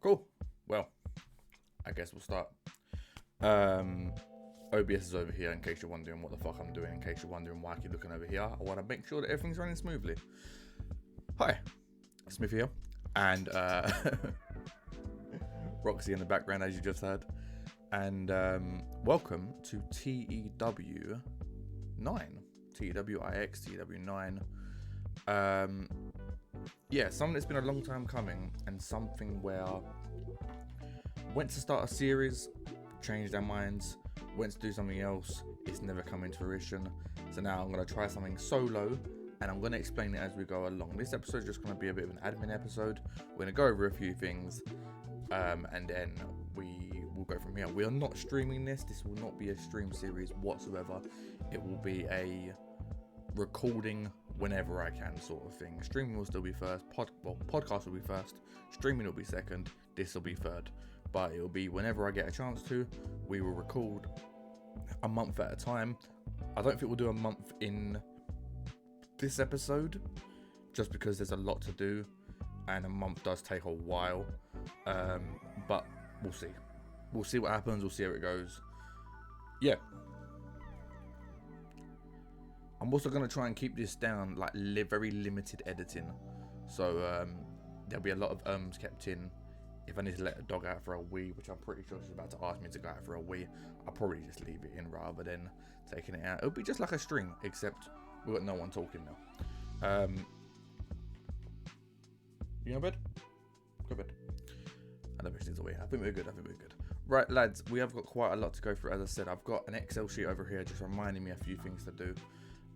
Cool. Well, I guess we'll start. OBS is over here in case you're wondering what the fuck I'm doing, in case you're wondering why I keep looking over here. I want to make sure that everything's running smoothly. Hi, Smith here, and Roxy in the background as you just heard. And welcome to TEW 9, Tew Ix, Tew 9. Yeah, something that's been a long time coming, and something where went to start a series, changed our minds, went to do something else, it's never come into fruition. So now I'm going to try something solo, and I'm going to explain it as we go along. This episode is just going to be a bit of an admin episode. We're going to go over a few things, and then we will go from here. We are not streaming this. This will not be a stream series whatsoever. It will be a recording whenever I can sort of thing. Streaming will still be first. Podcast will be first. Streaming will be second. This will be third. But it will be whenever I get a chance to. We will record a month at a time. I don't think we'll do a month in this episode, just because there's a lot to do, and a month does take a while. But we'll see. We'll see what happens. We'll see how it goes. Yeah. I'm also going to try and keep this down, like very limited editing. So there'll be a lot of ums kept in. If I need to let a dog out for a wee, which I'm pretty sure she's about to ask me to go out for a wee, I'll probably just leave it in rather than taking it out. It'll be just like a stream, except we've got no one talking now. You go to bed? Go to bed. I don't wish things away. I think we're good. Right, lads, we have got quite a lot to go through. As I said, I've got an Excel sheet over here just reminding me a few things to do.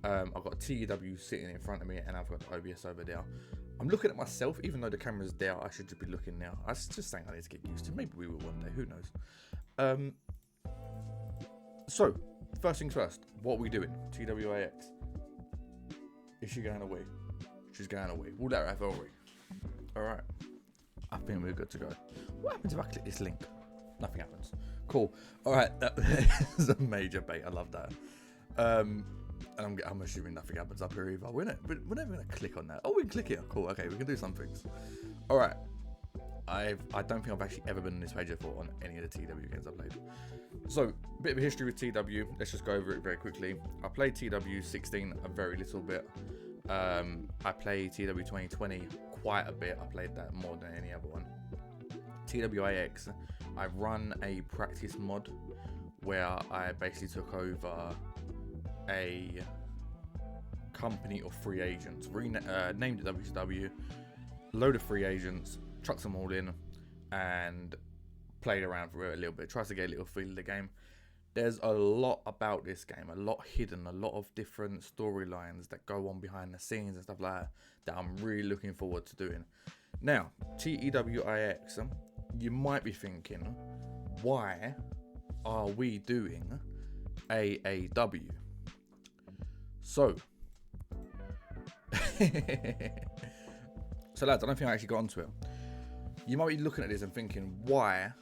I've got TEW sitting in front of me, and I've got the OBS over there. I'm looking at myself, even though the camera's there. I should just be looking now. I was just saying I need to get used to. Maybe we will one day. Who knows? So, first things first. What are we doing? Tew Ix. Is she going away? She's going away. We'll let her have her away. All right. I think we're good to go. What happens if I click this link? Nothing happens. Cool. All right. That is a major bait. I love that. And I'm assuming nothing happens up here either. We're never going to click on that. Oh, we can click here. Cool. Okay, we can do some things. All right. I don't think I've actually ever been on this page before on any of the TW games I've played. So, a bit of a history with TW. Let's just go over it very quickly. I played TW 16 a very little bit. I played TW 2020 quite a bit. I played that more than any other one. TW Ix, I run a practice mod where I basically took over a company of free agents, named it WCW, load of free agents, chucked them all in, and played around for it a little bit, tries to get a little feel of the game. There's a lot about this game, a lot hidden, a lot of different storylines that go on behind the scenes and stuff like that I'm really looking forward to doing. Now, TEW Ix, you might be thinking, why are we doing AAW? So, lads, I don't think I actually got onto it. You might be looking at this and thinking, why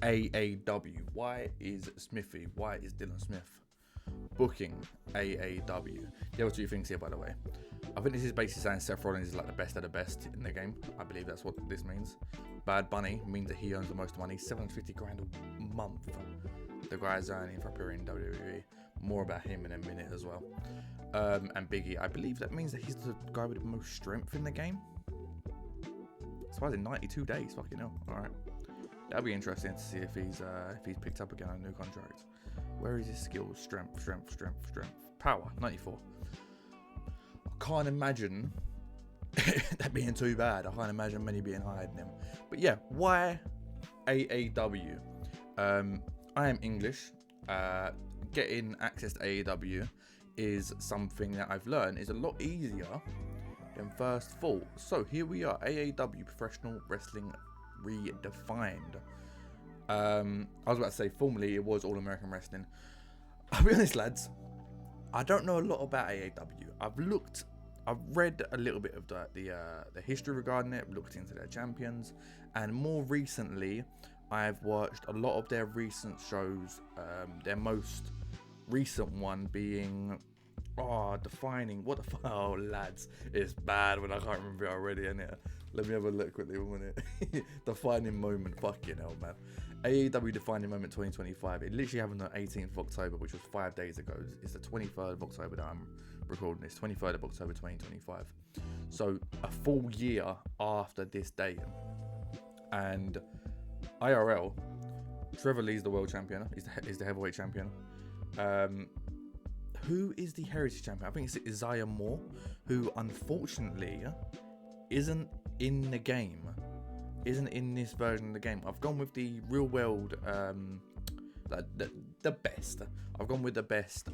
AAW? Why is Smithy? Why is Dylan Smith booking AAW? There were two things here, by the way. I think this is basically saying Seth Rollins is like the best of the best in the game. I believe that's what this means. Bad Bunny means that he earns the most money, $750 grand a month. The guy's earning for appearing in WWE. More about him in a minute as well. And Biggie, I believe that means that he's the guy with the most strength in the game. So I was in 92 days, fucking hell. Alright. That'll be interesting to see if he's picked up again on a new contract. Where is his skills? Strength. Power, 94. I can't imagine that being too bad. I can't imagine many being higher than him. But yeah, why AAW? I am English. Getting access to AAW is something that I've learned is a lot easier than first thought. So here we are, AAW, Professional Wrestling Redefined. I was about to say, formerly it was All American Wrestling. I'll be honest, lads, I don't know a lot about AAW. I've read a little bit of the history regarding it, looked into their champions, and more recently, I've watched a lot of their recent shows. Their most recent one being defining what the oh lads, it's bad when I can't remember it already, isn't it? Let me have a look quickly, 1 minute. Defining moment, fucking hell, man. AEW Defining Moment 2025. It literally happened on the 18th of October, which was 5 days ago. It's the 23rd of October that I'm recording this. 23rd of October 2025. So a full year after this date. And IRL, Trevor Lee's the world champion. He's the heavyweight champion. Who is the heritage champion? I think it's Isaiah Moore, who unfortunately isn't in the game. Isn't in this version of the game. I've gone with the real world, the best. I've gone with the best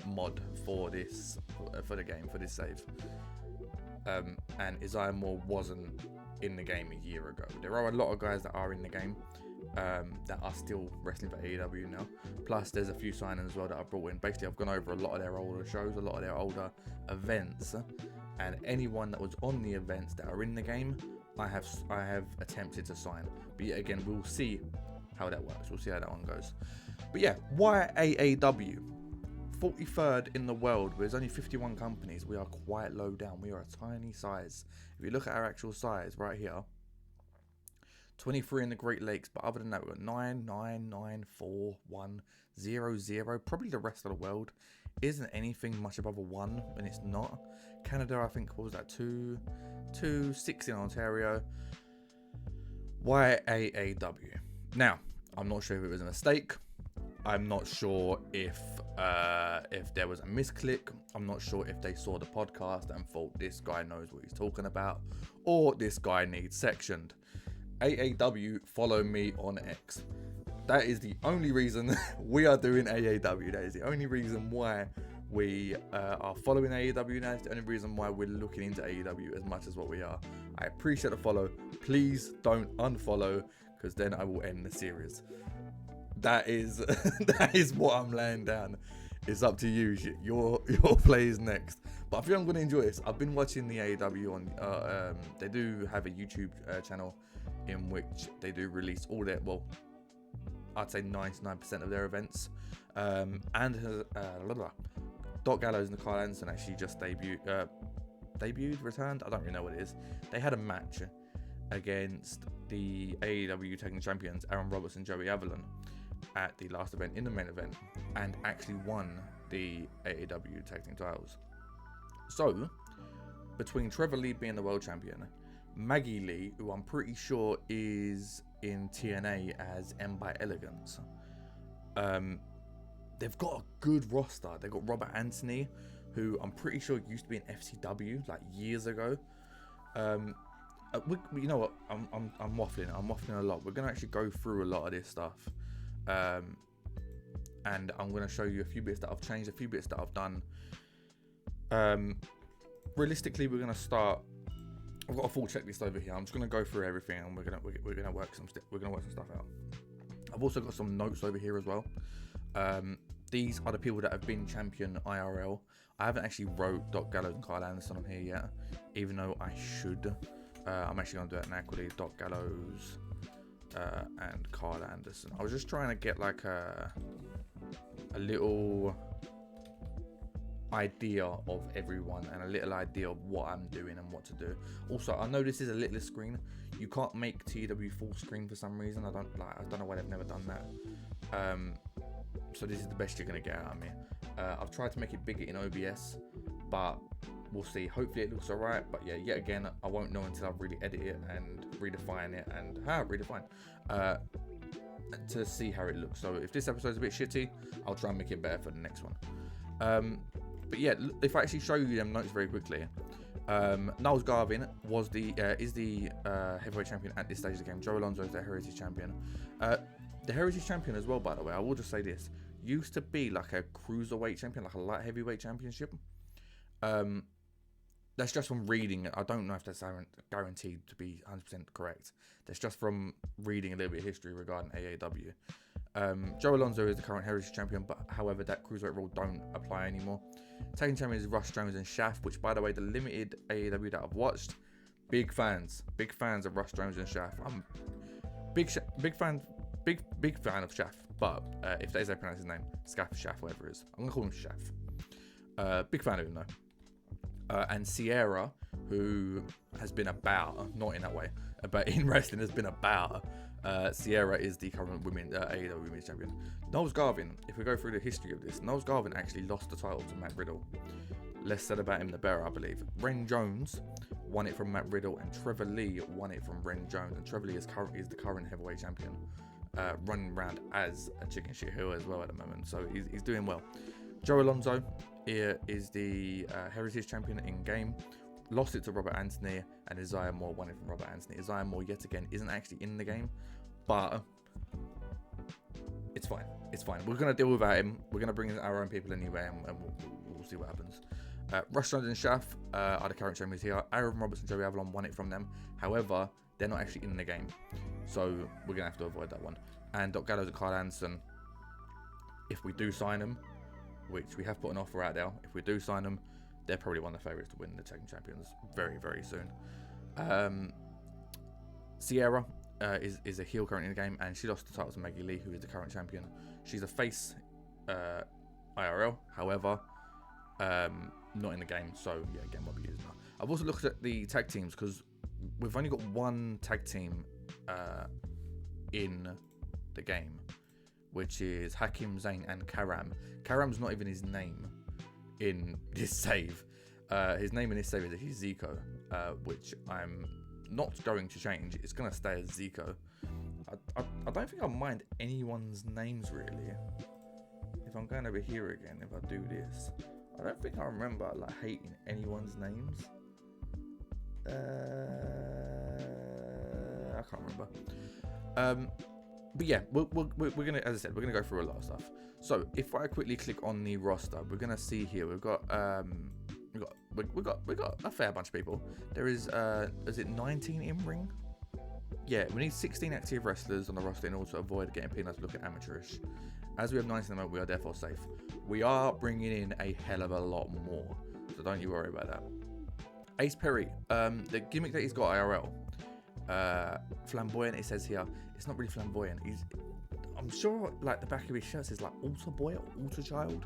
mod for this, for the game, for this save. And Isaiah Moore wasn't in the game a year ago. There are a lot of guys that are in the game that are still wrestling for AEW now. Plus, there's a few signings as well that I've brought in. Basically, I've gone over a lot of their older shows, a lot of their older events, and anyone that was on the events that are in the game, I have attempted to sign. But yet again, we'll see how that works. We'll see how that one goes. But yeah, why AAW? 43rd in the world, but there's only 51 companies. We are quite low down. We are a tiny size. If you look at our actual size right here, 23 in the Great Lakes, but other than that, we've got 9, 9, 9, 4, 1, 0, 0. Probably the rest of the world isn't anything much above a 1, and it's not. Canada, I think, what was that? 2, 6 in Ontario. Why AAW? Now, I'm not sure if it was a mistake. I'm not sure if there was a misclick. I'm not sure if they saw the podcast and thought this guy knows what he's talking about, or this guy needs sectioned. AAW, follow me on X. That is the only reason we are doing AAW. That is the only reason why we are following AEW now. It's the only reason why we're looking into AEW as much as what we are. I appreciate the follow. Please don't unfollow, because then I will end the series. That is that is what I'm laying down. It's up to you. Your play is next. But I feel I'm going to enjoy this. I've been watching the AEW on. They do have a YouTube channel in which they do release all their, well, I'd say 99% of their events. And Doc Gallows and Carl Anderson actually just returned. I don't really know what it is. They had a match against the AEW Tag Team Champions Aaron Roberts and Joey Avalon at the last event, in the main event, and actually won the AEW Tag Team titles. So, between Trevor Lee being the world champion, Maggie Lee, who I'm pretty sure is in TNA as M by Elegance, they've got a good roster. They've got Robert Anthony, who I'm pretty sure used to be in FCW like years ago. You know what? I'm waffling. I'm waffling a lot. We're gonna actually go through a lot of this stuff, and I'm gonna show you a few bits that I've changed, a few bits that I've done. Realistically, we're gonna start. I've got a full checklist over here. I'm just gonna go through everything, and we're gonna work some stuff out. I've also got some notes over here as well. These are the people that have been champion IRL. I haven't actually wrote Doc Gallows and Carl Anderson on here yet, even though I should. I'm actually going to do it now quickly. Doc Gallows and Carl Anderson. I was just trying to get like a little idea of everyone and a little idea of what I'm doing and what to do. Also, I know this is a little screen. You can't make TW full screen for some reason. I don't know why they've never done that. So this is the best you're going to get out of me. I've tried to make it bigger in OBS, but we'll see. Hopefully it looks alright, but yeah, yet again, I won't know until I really edit it and redefine it and to see how it looks. So if this episode's a bit shitty, I'll try and make it better for the next one. But yeah, if I actually show you them notes very quickly, Niles Garvin is the heavyweight champion at this stage of the game. Joe Alonso is the heritage champion. The heritage champion as well, by the way, I will just say this, used to be like a cruiserweight champion, like a light heavyweight championship. That's just from reading it. I don't know if that's guaranteed to be 100% correct. That's just from reading a little bit of history regarding AAW. Joe Alonso is the current heritage champion, but however, that cruiserweight rule don't apply anymore. Taking champion is Rush Jones and Shaft, which, by the way, the limited AAW that I've watched, big fans of Rush Jones and Shaft. I'm big fan of Shaft, but if that is how I pronounce his name, Shaft, whatever it is, I'm gonna call him Shaft. Big fan of him though. And Sierra, who has been about, not in that way, but in wrestling has been about. Sierra is the current AEW Women's Champion. Knowles Garvin, if we go through the history of this, Knowles Garvin actually lost the title to Matt Riddle. Less said about him, the better, I believe. Ren Jones won it from Matt Riddle, and Trevor Lee won it from Ren Jones. And Trevor Lee is the current heavyweight champion, running around as a chicken shit heel as well at the moment. So he's doing well. Joe Alonzo is the Heritage Champion in game. Lost it to Robert Anthony, and Isaiah Moore won it from Robert Anthony. Isaiah Moore, yet again, isn't actually in the game, but it's fine. It's fine. We're going to deal without him. We're going to bring in our own people anyway, and we'll see what happens. Rush Jones and Shaft are the current champions here. Aaron Roberts and Joey Avalon won it from them. However, they're not actually in the game, so we're going to have to avoid that one. And Doc Gallows and Carl Anderson, if we do sign them, which we have put an offer out there, if we do sign them, they're probably one of the favourites to win the Tag Team Champions very, very soon. Sierra is a heel currently in the game, and she lost the title to Maggie Lee, who is the current champion. She's a face IRL, however, not in the game, so yeah, again, what we use now. I've also looked at the tag teams because we've only got one tag team in the game, which is Hakim, Zayn, and Karam. Karam's not even his name in this save. His name in this save is actually Zico, which I'm not going to change. It's going to stay as Zico. I don't think I mind anyone's names really. If I'm going over here again, if I do this, I don't think I remember like hating anyone's names. I can't remember. But yeah, we're gonna, as I said, we're gonna go through a lot of stuff. So if I quickly click on the roster, we're gonna see here we've got a fair bunch of people. There is it 19 in ring? Yeah, we need 16 active wrestlers on the roster in order to avoid getting peanuts looking amateurish. As we have 19 at the moment, we are therefore safe. We are bringing in a hell of a lot more, so don't you worry about that. Ace Perry, the gimmick that he's got IRL, flamboyant. It says here, it's not really flamboyant. I'm sure like the back of his shirt says like altar boy or altar child.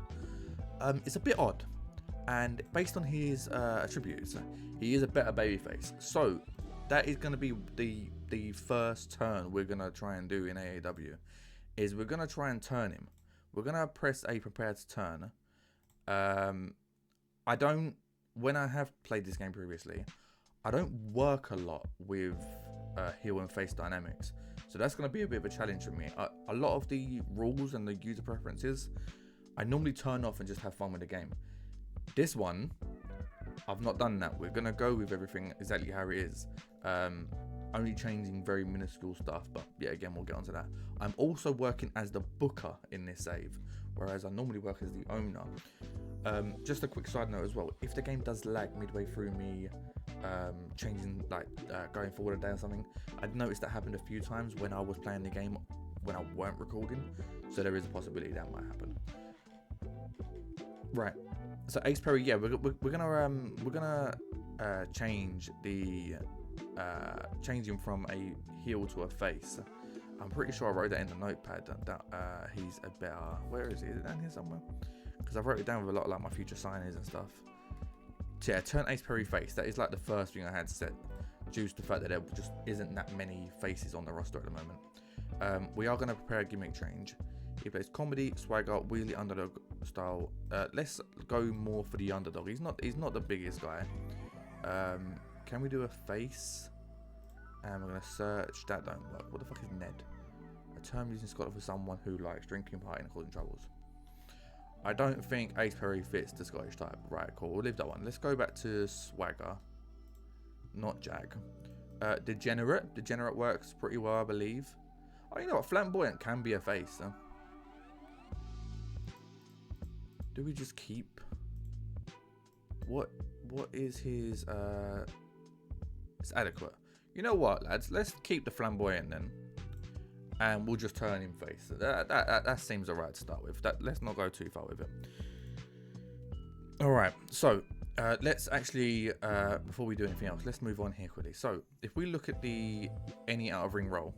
It's a bit odd, and based on his attributes, he is a better babyface. So that is going to be the first turn we're going to try and do in AEW. Is we're going to try and turn him. We're going to press a prepare to turn. When I have played this game previously, I don't work a lot with heel and face dynamics. So that's going to be a bit of a challenge for me. A lot of the rules and the user preferences, I normally turn off and just have fun with the game. This one, I've not done that. We're going to go with everything exactly how it is. Only changing very minuscule stuff, but yeah, again, we'll get onto that. I'm also working as the booker in this save, whereas I normally work as the owner. Just a quick side note as well, if the game does lag midway through me changing, like going forward a day or something, I've noticed that happened a few times when I was playing the game when I weren't recording, so there is a possibility that might happen. Right, so Ace Perry, yeah, we're gonna change the change him from a heel to a face. I'm pretty sure I wrote that in the notepad that he's a better, where is he? Is it down here somewhere? Because I wrote it down with a lot of like my future signings and stuff. So yeah, turn Ace Perry face. That is like the first thing I had set, due to the fact that there just isn't that many faces on the roster at the moment. We are going to prepare a gimmick change. He plays comedy, swagger, wheelie underdog style. Let's go more for the underdog. He's not the biggest guy. Can we do a face? And we're going to search. That don't work. What the fuck is Ned? A term used in Scotland for someone who likes drinking, partying, and causing troubles. I don't think Ace Perry fits the Scottish type. Right, cool. We'll leave that one. Let's go back to swagger. Not Jag. Degenerate. Degenerate works pretty well, I believe. Oh, you know what? Flamboyant can be a face. Do we just keep... What is his... It's adequate. You know what, lads? Let's keep the flamboyant then. And we'll just turn him face. That seems alright to start with. Let's not go too far with it. Alright, so let's actually, before we do anything else, let's move on here quickly. So if we look at the any out of ring role,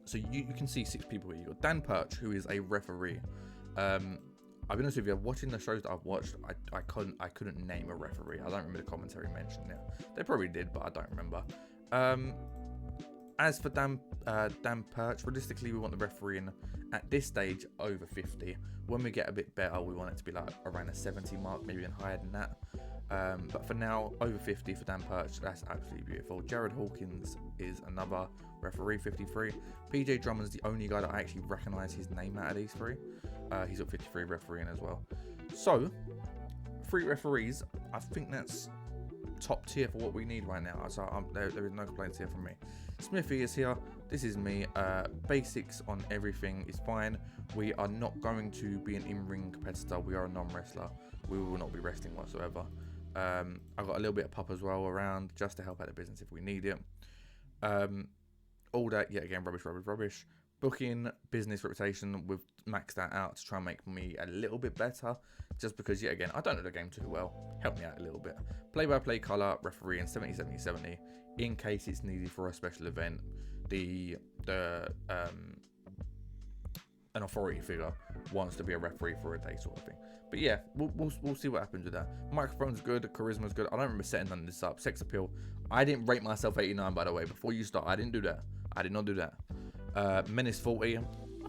so you can see 6 people here. You've got Dan Perch, who is a referee. I'll be honest with you, watching the shows that I've watched, I couldn't name a referee. I don't remember the commentary mentioning it. They probably did, but I don't remember. As for Dan Perch, realistically, we want the referee in at this stage over 50. When we get a bit better, we want it to be like around the 70 mark, maybe even higher than that. But for now, over 50 for Dan Perch, that's absolutely beautiful. Jared Hawkins is another referee, 53. PJ Drummond's the only guy that I actually recognise his name out of these three. He's got 53 refereeing as well. So, 3 referees, I think that's top tier for what we need right now. So there is no complaints here from me. Smithy is here. This is me. Basics on everything is fine. We are not going to be an in-ring competitor. We are a non-wrestler. We will not be wrestling whatsoever. I've got a little bit of pop as well around just to help out the business if we need it. All that, yet again, rubbish. Booking, business, reputation, we've maxed that out to try and make me a little bit better. Just because, yet again, I don't know the game too well. Help me out a little bit. Play-by-play colour, referee in 70-70-70. In case it's needed for a special event, an authority figure wants to be a referee for a day sort of thing. But yeah, we'll see what happens with that. Microphone's good, charisma's good. I don't remember setting none of this up. Sex appeal. I didn't rate myself 89, by the way. Before you start, I didn't do that. I did not do that. Menace 40. I think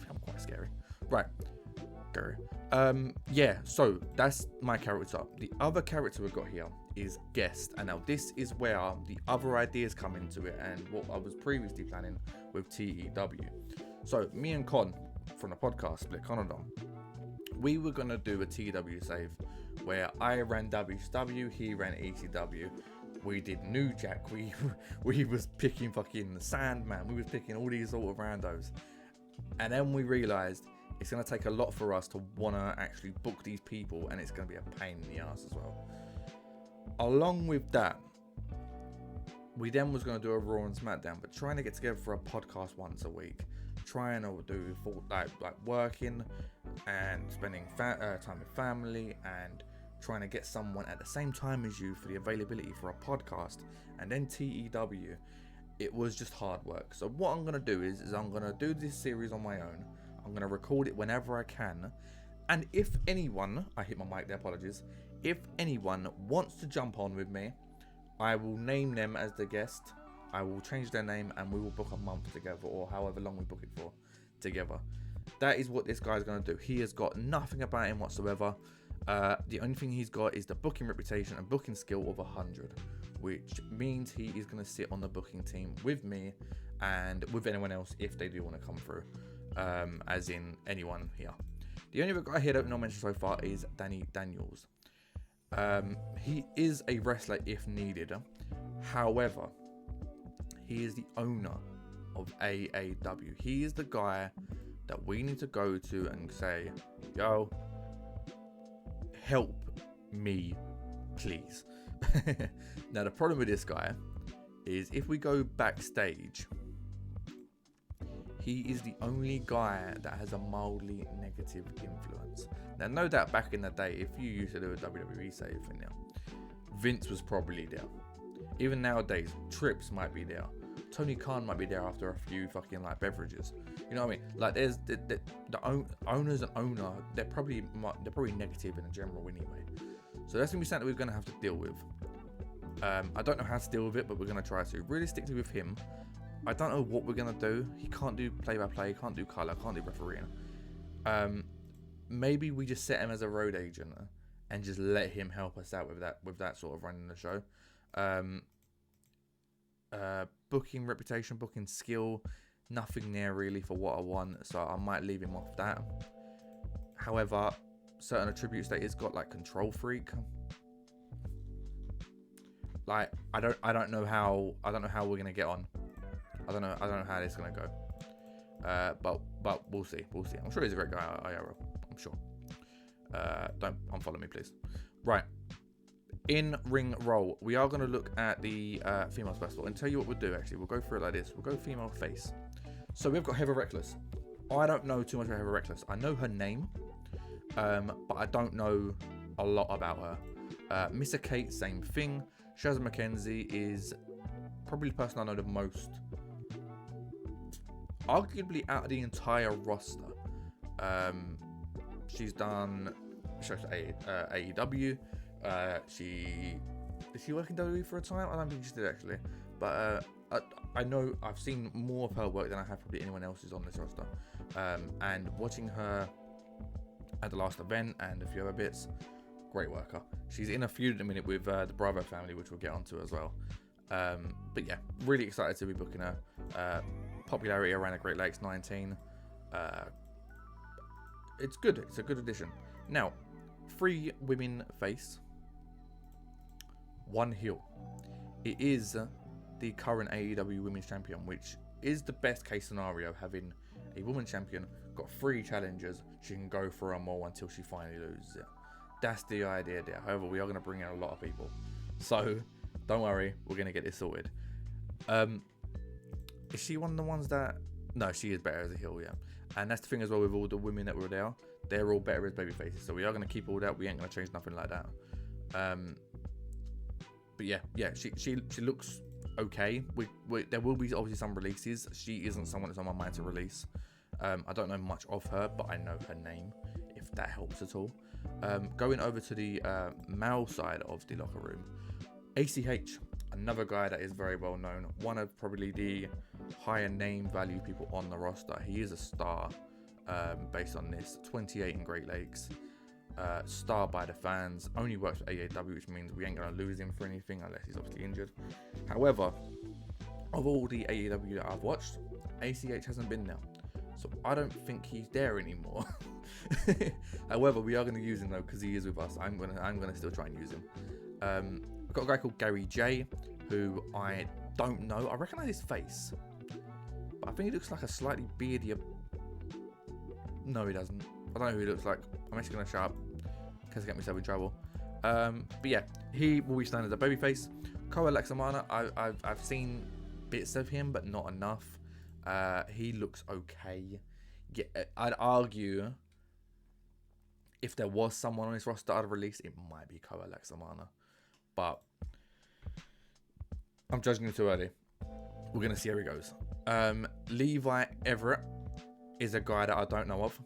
I'm quite scary. Right. Go. Yeah, so that's my character. The other character we've got here is Guest, and now this is where the other ideas come into it and what I was previously planning with TEW. So me and Con from the podcast Split Conodon, we were gonna do a TEW save where I ran WCW, he ran ECW. We did New Jack, we was picking fucking Sandman, we was picking all these sort of randos, and then we realized it's going to take a lot for us to want to actually book these people, and it's going to be a pain in the ass as well. Along with that, we then was going to do a Raw and SmackDown, but trying to get together for a podcast once a week, trying to do like working and spending time with family and trying to get someone at the same time as you for the availability for a podcast, and then TEW, it was just hard work. So what I'm going to do is I'm going to do this series on my own. I'm going to record it whenever I can. And if anyone, I hit my mic there, apologies. If anyone wants to jump on with me, I will name them as the guest. I will change their name and we will book a month together, or however long we book it for together. That is what this guy's going to do. He has got nothing about him whatsoever. The only thing he's got is the booking reputation and booking skill of 100, which means he is going to sit on the booking team with me and with anyone else if they do want to come through. As in anyone here. The only other guy here that I've not mentioned so far is Danny Daniels. He is a wrestler if needed. However, he is the owner of AAW. He is the guy that we need to go to and say, yo, help me, please. Now, the problem with this guy is if we go backstage, he is the only guy that has a mildly negative influence. Now, no doubt back in the day, if you used to do a WWE save for now, Vince was probably there. Even nowadays, Trips might be there. Tony Khan might be there after a few fucking like beverages. You know what I mean? Like there's the owners and owner, they're probably negative in general anyway. So that's gonna be something we're gonna have to deal with. I don't know how to deal with it, but we're gonna try to. Realistically with him, I don't know what we're gonna do. He can't do play-by-play, can't do color, can't do refereeing. Maybe we just set him as a road agent and just let him help us out with that sort of running the show. Booking reputation, booking skill, nothing there really for what I want, so I might leave him off that. However, certain attributes that he's got, like control freak, like I don't know how we're gonna get on. I don't know how this is gonna go. But we'll see. I'm sure he's a great guy, IRL. I'm sure. Don't unfollow me, please. Right. In ring role, we are going to look at the females first of all, and tell you what we'll do. Actually, we'll go through it like this. We'll go female face. So we've got Heather Reckless. I don't know too much about Heather Reckless. I know her name, but I don't know a lot about her. Missa Kate, same thing. Shazza McKenzie is probably the person I know the most, arguably out of the entire roster. She's done shows AEW. Did she work in WWE for a time? I don't think she did actually, but I know I've seen more of her work than I have probably anyone else's on this roster. And watching her at the last event and a few other bits, great worker. She's in a feud at the minute with the Bravo family, which we'll get onto as well. But yeah, really excited to be booking her. Popularity around the Great Lakes, 19. It's good. It's a good addition. Now, 3 women face, 1 heel. It is the current AEW Women's Champion, which is the best case scenario, having a woman champion, got 3 challengers, she can go for them all until she finally loses it. That's the idea there. However, we are going to bring in a lot of people, so don't worry, we're going to get this sorted. Is she one of the ones that... No, she is better as a heel, yeah. And that's the thing as well with all the women that were there. They're all better as baby faces, so we are going to keep all that. We ain't going to change nothing like that. But yeah, she looks okay. There will be obviously some releases. She isn't someone that's on my mind to release. I don't know much of her, but I know her name, if that helps at all. Going over to the male side of the locker room, ACH, another guy that is very well known, one of probably the higher name value people on the roster. He is a star based on this, 28 in Great Lakes, star by the fans, only works for AEW, which means we ain't going to lose him for anything unless he's obviously injured. However, of all the AEW that I've watched, ACH hasn't been there, so I don't think he's there anymore. However, we are going to use him though, because he is with us. I'm gonna still try and use him. I've got a guy called Gary J, who I don't know. I recognise his face, but I think he looks like a slightly beardier. No, he doesn't. I don't know who he looks like. I'm actually gonna shut up because I get myself in trouble. But yeah, he will be standing as a babyface. Koa Lexamana, I've seen bits of him, but not enough. He looks okay. Yeah, I'd argue if there was someone on his roster I'd release, it might be Koa Lexamana. But I'm judging him too early. We're going to see how he goes. Levi Everett is a guy that I don't know of.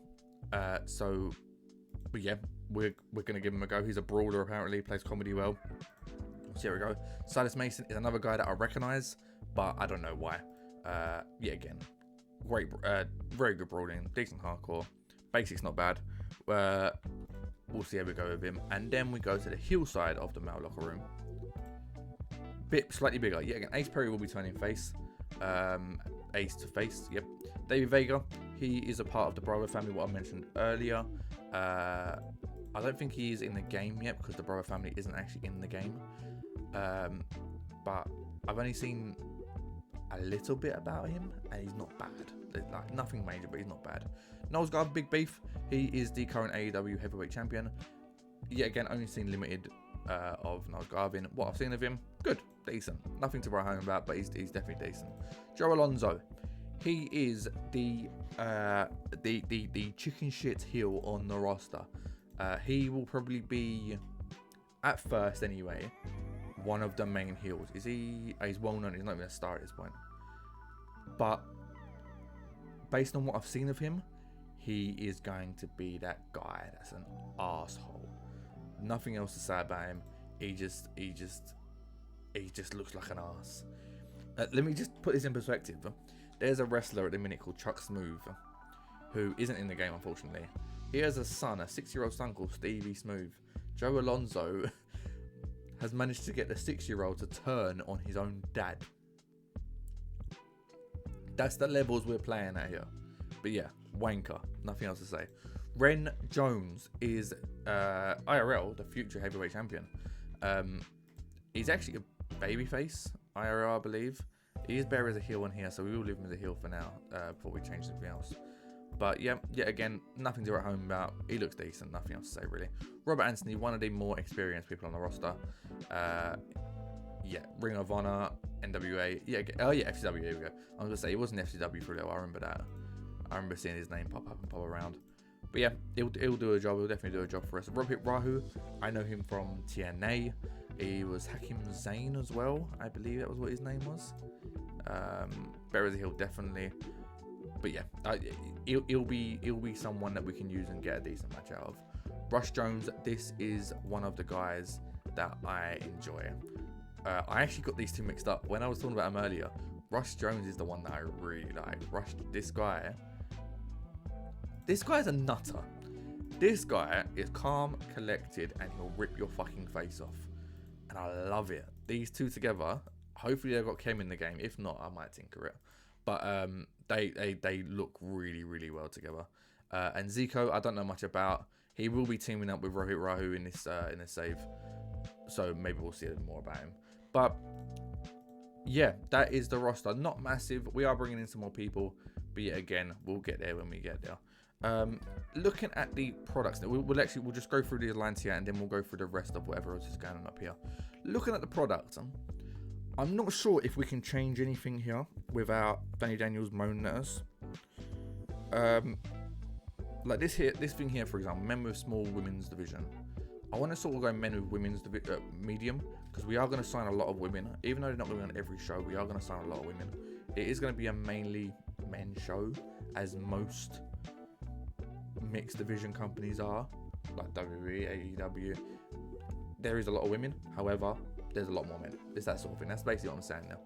But yeah, we're going to give him a go. He's a brawler apparently, plays comedy well. So here we go. Silas Mason is another guy that I recognise, but I don't know why. Yeah, again, great, very good brawling, decent hardcore. Basics not bad. We'll see how we go with him. And then we go to the heel side of the male locker room. Bit slightly bigger. Yeah, again, Ace Perry will be turning face. Ace to face, yep. David Vega, he is a part of the Bravo family, what I mentioned earlier. I don't think he is in the game yet because the Bravo family isn't actually in the game. But I've only seen a little bit about him and he's not bad. Like, nothing major, but he's not bad. Noel's got a big beef. He is the current AEW heavyweight champion. Yet again, only seen limited of Noel Garvin. What I've seen of him, good, decent. Nothing to write home about, but he's definitely decent. Joe Alonzo, he is the chicken shit heel on the roster. He will probably be, at first anyway, one of the main heels. Is he? He's well known. He's not even a star at this point. But based on what I've seen of him, he is going to be that guy that's an asshole. Nothing else to say about him. He just looks like an ass. Let me just put this in perspective. There's a wrestler at the minute called Chuck Smooth, who isn't in the game unfortunately. He has a son, a 6-year-old son called Stevie Smooth. Joe Alonzo has managed to get the 6-year-old to turn on his own dad. That's the levels we're playing at here. But yeah, wanker. Nothing else to say. Ren Jones is IRL, the future heavyweight champion. He's actually a babyface, IRL, I believe. He is better as a heel on here, so we will leave him as a heel for now before we change something else. But yeah, again, nothing to write home about. He looks decent, nothing else to say really. Robert Anthony, one of the more experienced people on the roster. Yeah, Ring of Honor, NWA. Yeah, FCW, here we go. I was going to say, he wasn't FCW for a little while, I remember that. I remember seeing his name pop up and pop around. But yeah, he'll do a job. He'll definitely do a job for us. Rohit Rahu, I know him from TNA. He was Hakim Zayn as well. I believe that was what his name was. Better as a heel, definitely. But yeah, he'll be someone that we can use and get a decent match out of. Rush Jones, this is one of the guys that I enjoy. I actually got these two mixed up. When I was talking about him earlier, Rush Jones is the one that I really like. This guy's a nutter. This guy is calm, collected, and he'll rip your fucking face off. And I love it. These two together, hopefully they've got Kem in the game. If not, I might tinker it. But they look really, really well together. And Zico, I don't know much about. He will be teaming up with Rohit Rahu in this save. So maybe we'll see a bit more about him. But yeah, that is the roster. Not massive. We are bringing in some more people. But yet again, we'll get there when we get there. Looking at the products, we'll just go through these lines here, and then we'll go through the rest of whatever else is going on up here. Looking at the products, I'm not sure if we can change anything here without Danny Daniels moaning at us. Like this thing here, for example, men with small women's division. I want to sort of go men with women's medium, because we are going to sign a lot of women. Even though they're not going to be on every show, we are going to sign a lot of women. It is going to be a mainly men show, as most mixed division companies are, like WWE, AEW. There is a lot of women, however, there's a lot more men. It's that sort of thing. That's basically what I'm saying now.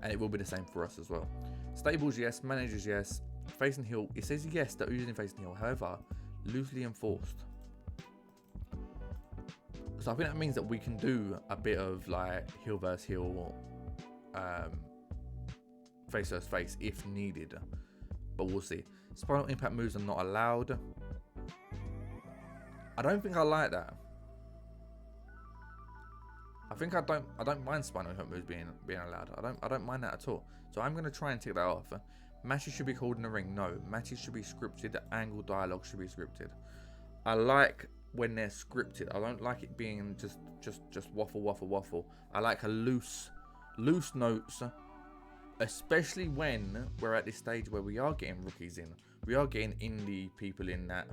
And it will be the same for us as well. Stables, yes. Managers, yes. Face and heel, it says yes, they're using face and heel, however, loosely enforced. So I think that means that we can do a bit of like heel versus heel, face versus face if needed, but we'll see. Spinal impact moves are not allowed. I don't think I like that. I think I don't mind spinal impact moves being allowed. I don't mind that at all. So I'm gonna try and take that off. Matches should be called in the ring. No, matches should be scripted. Angle dialogue should be scripted. I like when they're scripted. I don't like it being just waffle. I like a loose notes, especially when we're at this stage where we are getting rookies in. We are getting indie people in that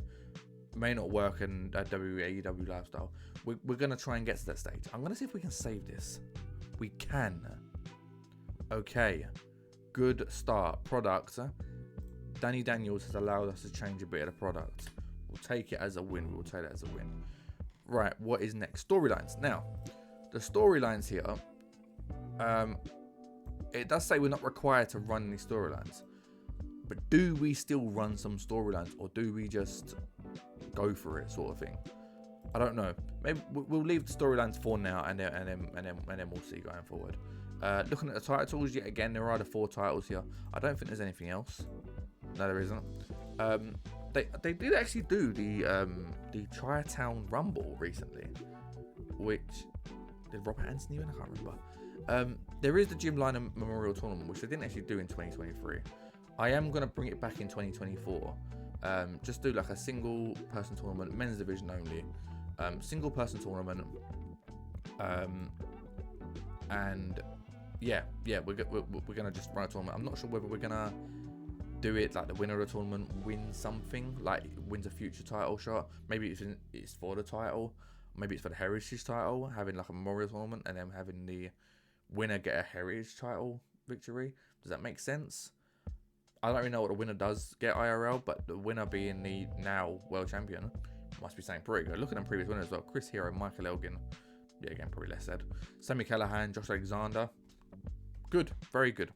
may not work in AEW lifestyle. We're gonna try and get to that stage. I'm gonna see if we can save this. We can. Okay. Good start. Products. Danny Daniels has allowed us to change a bit of the product. We'll take it as a win. We'll take it as a win. Right, what is next? Storylines. Now, the storylines here, it does say we're not required to run any storylines. But do we still run some storylines, or do we just go for it, sort of thing? I don't know. Maybe we'll leave the storylines for now, and then we'll see going forward. Looking at the titles, yet again, there are the 4 titles here. I don't think there's anything else. No, there isn't. They did actually do the Chi-Town Rumble recently, which did Robert Anthony win? I can't remember. There is the Jim Liner Memorial Tournament, which they didn't actually do in 2023. I am gonna bring it back in 2024. Just do like a single person tournament, men's division only, single person tournament, and yeah, we're gonna just run a tournament. I'm not sure whether we're gonna do it like the winner of the tournament wins something, like wins a future title shot. Maybe it's for the title, maybe it's for the heritage title, having like a memorial tournament, and then having the winner get a heritage title victory. Does that make sense? I don't really know what the winner does get IRL, but the winner being the now world champion must be saying pretty good. Look at them previous winners as well. Chris Hero, Michael Elgin. Yeah, again, probably less said. Sammy Callahan, Josh Alexander. Good, very good.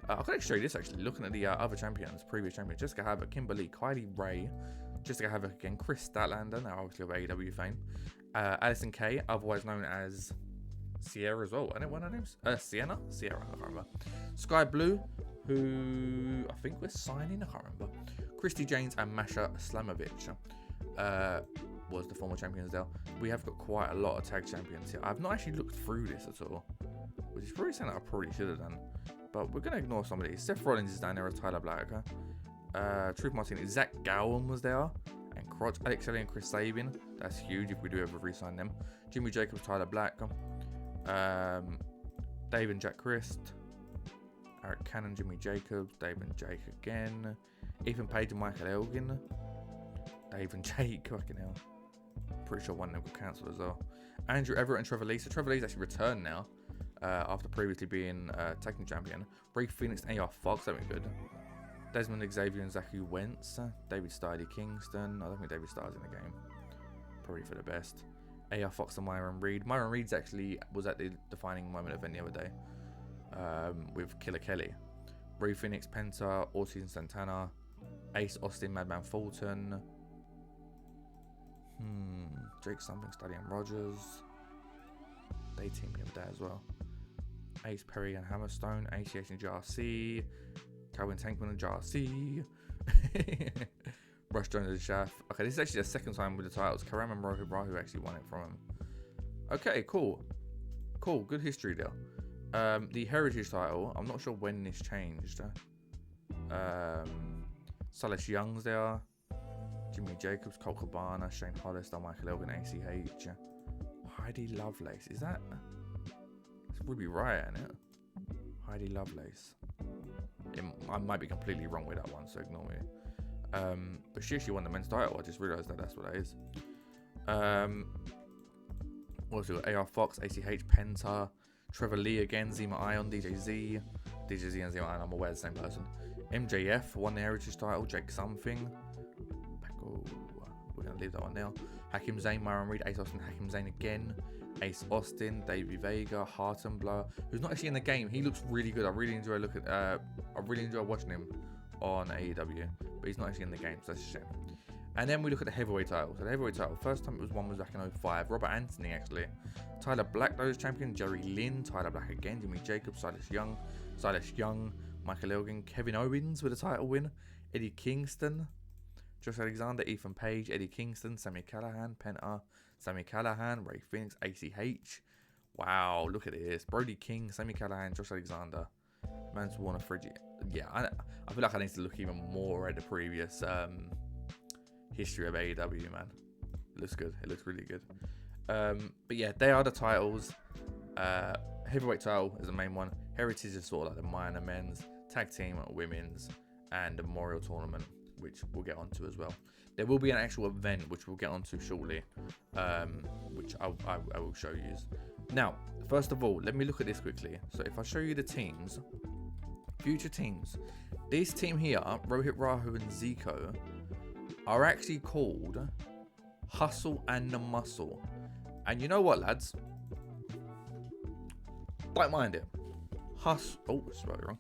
I can actually show you this actually. Looking at the other champions, previous champions. Jessica Havoc, Kimberly, Kylie Ray, Jessica Havoc again, Chris Statlander, now obviously of AEW fame. Alison Kay, otherwise known as Sierra as well. I don't know what her name's. Sierra, I can't remember. Sky Blue, who I think we're signing, I can't remember. Christy James and Masha Slamovich was the former champions there. We have got quite a lot of tag champions here. I've not actually looked through this at all, which is probably something that I probably should have done. But we're going to ignore some of these. Seth Rollins is down there as Tyler Black. Truth Martin, Zach Gowan was there. And Crotch, Alex Shelley and Chris Sabin. That's huge if we do ever re-sign them. Jimmy Jacobs, Tyler Black. Dave and Jack Christ. Eric Cannon, Jimmy Jacobs. Dave and Jake again. Ethan Page and Michael Elgin. Dave and Jake, fucking hell. Pretty sure one of them got cancelled as well. Andrew Everett and Trevor Lee. So Trevor Lee's actually returned now. After previously being tag team champion. Ray Phoenix and AR Fox, that'd be good. Desmond Xavier and Zachary Wentz. David Starr, Kingston. I don't think David Starr's in the game. probably for the best. AR Fox and Myron Reed. Myron Reed's actually was at the defining moment event the other day with Killer Kelly. Ray Phoenix, Penta, Ortiz and Santana, Ace Austin, Madman Fulton, Jake something, Stadium Rogers. They teamed the other day as well. Ace Perry and Hammerstone, ACH and JRC, Calvin Tankman and JRC, Rush Jones and Shaft. Okay, this is actually the second time with the titles. Karam and Rohit Rahu actually won it from him. Okay, cool. Cool, good history there. The Heritage title, I'm not sure when this changed. Silas Young's there. Jimmy Jacobs, Colt Cabana, Shane Hollister, Michael Elgin, ACH. Heidi Lovelace, is that? It's Ruby Riot, isn't it? Heidi Lovelace. I might be completely wrong with that one, so ignore me. But she actually won the men's title. I just realised that that's what that is. Also got AR Fox, ACH, Penta, Trevor Lee again, Zima Ion, DJZ and Zima Ion, I'm aware the same person. MJF won the Heritage title, Jake Something. Oh, we're going to leave that one now. Hakim Zayn, Myron Reed, Ace Austin, Hakim Zayn again. Ace Austin, Davey Vega, Hartenbler, who's not actually in the game. He looks really good. I really enjoy watching him on AEW, but he's not actually in the game, so that's a shame. And then we look at the heavyweight title. So the heavyweight title, first time it was won was back in 05. Robert Anthony actually. Tyler Black, those champion. Jerry Lynn, Tyler Black again. Jimmy Jacobs, Silas Young, Michael Elgin, Kevin Owens with a title win. Eddie Kingston, Josh Alexander, Ethan Page, Eddie Kingston, Sammy Callahan, Penta, Sammy Callahan, Ray Phoenix, ACH. Wow, look at this. Brody King, Sammy Callahan, Josh Alexander, Mance Warner, Frigid. Yeah, I feel like I need to look even more at the previous history of AEW, man. It looks good. It looks really good. But yeah, they are the titles. Heavyweight title is the main one. Heritage is sort of like the minor men's, tag team, women's, and the Memorial Tournament, which we'll get onto as well. There will be an actual event which we'll get onto shortly, which I will show you. Now, first of all, let me look at this quickly. So if I show you the teams, future teams, this team here, Rohit Rahu and Zico, are actually called Hustle and the Muscle. And you know what, lads? Don't mind it. Hustle. Oh, I spelled it wrong.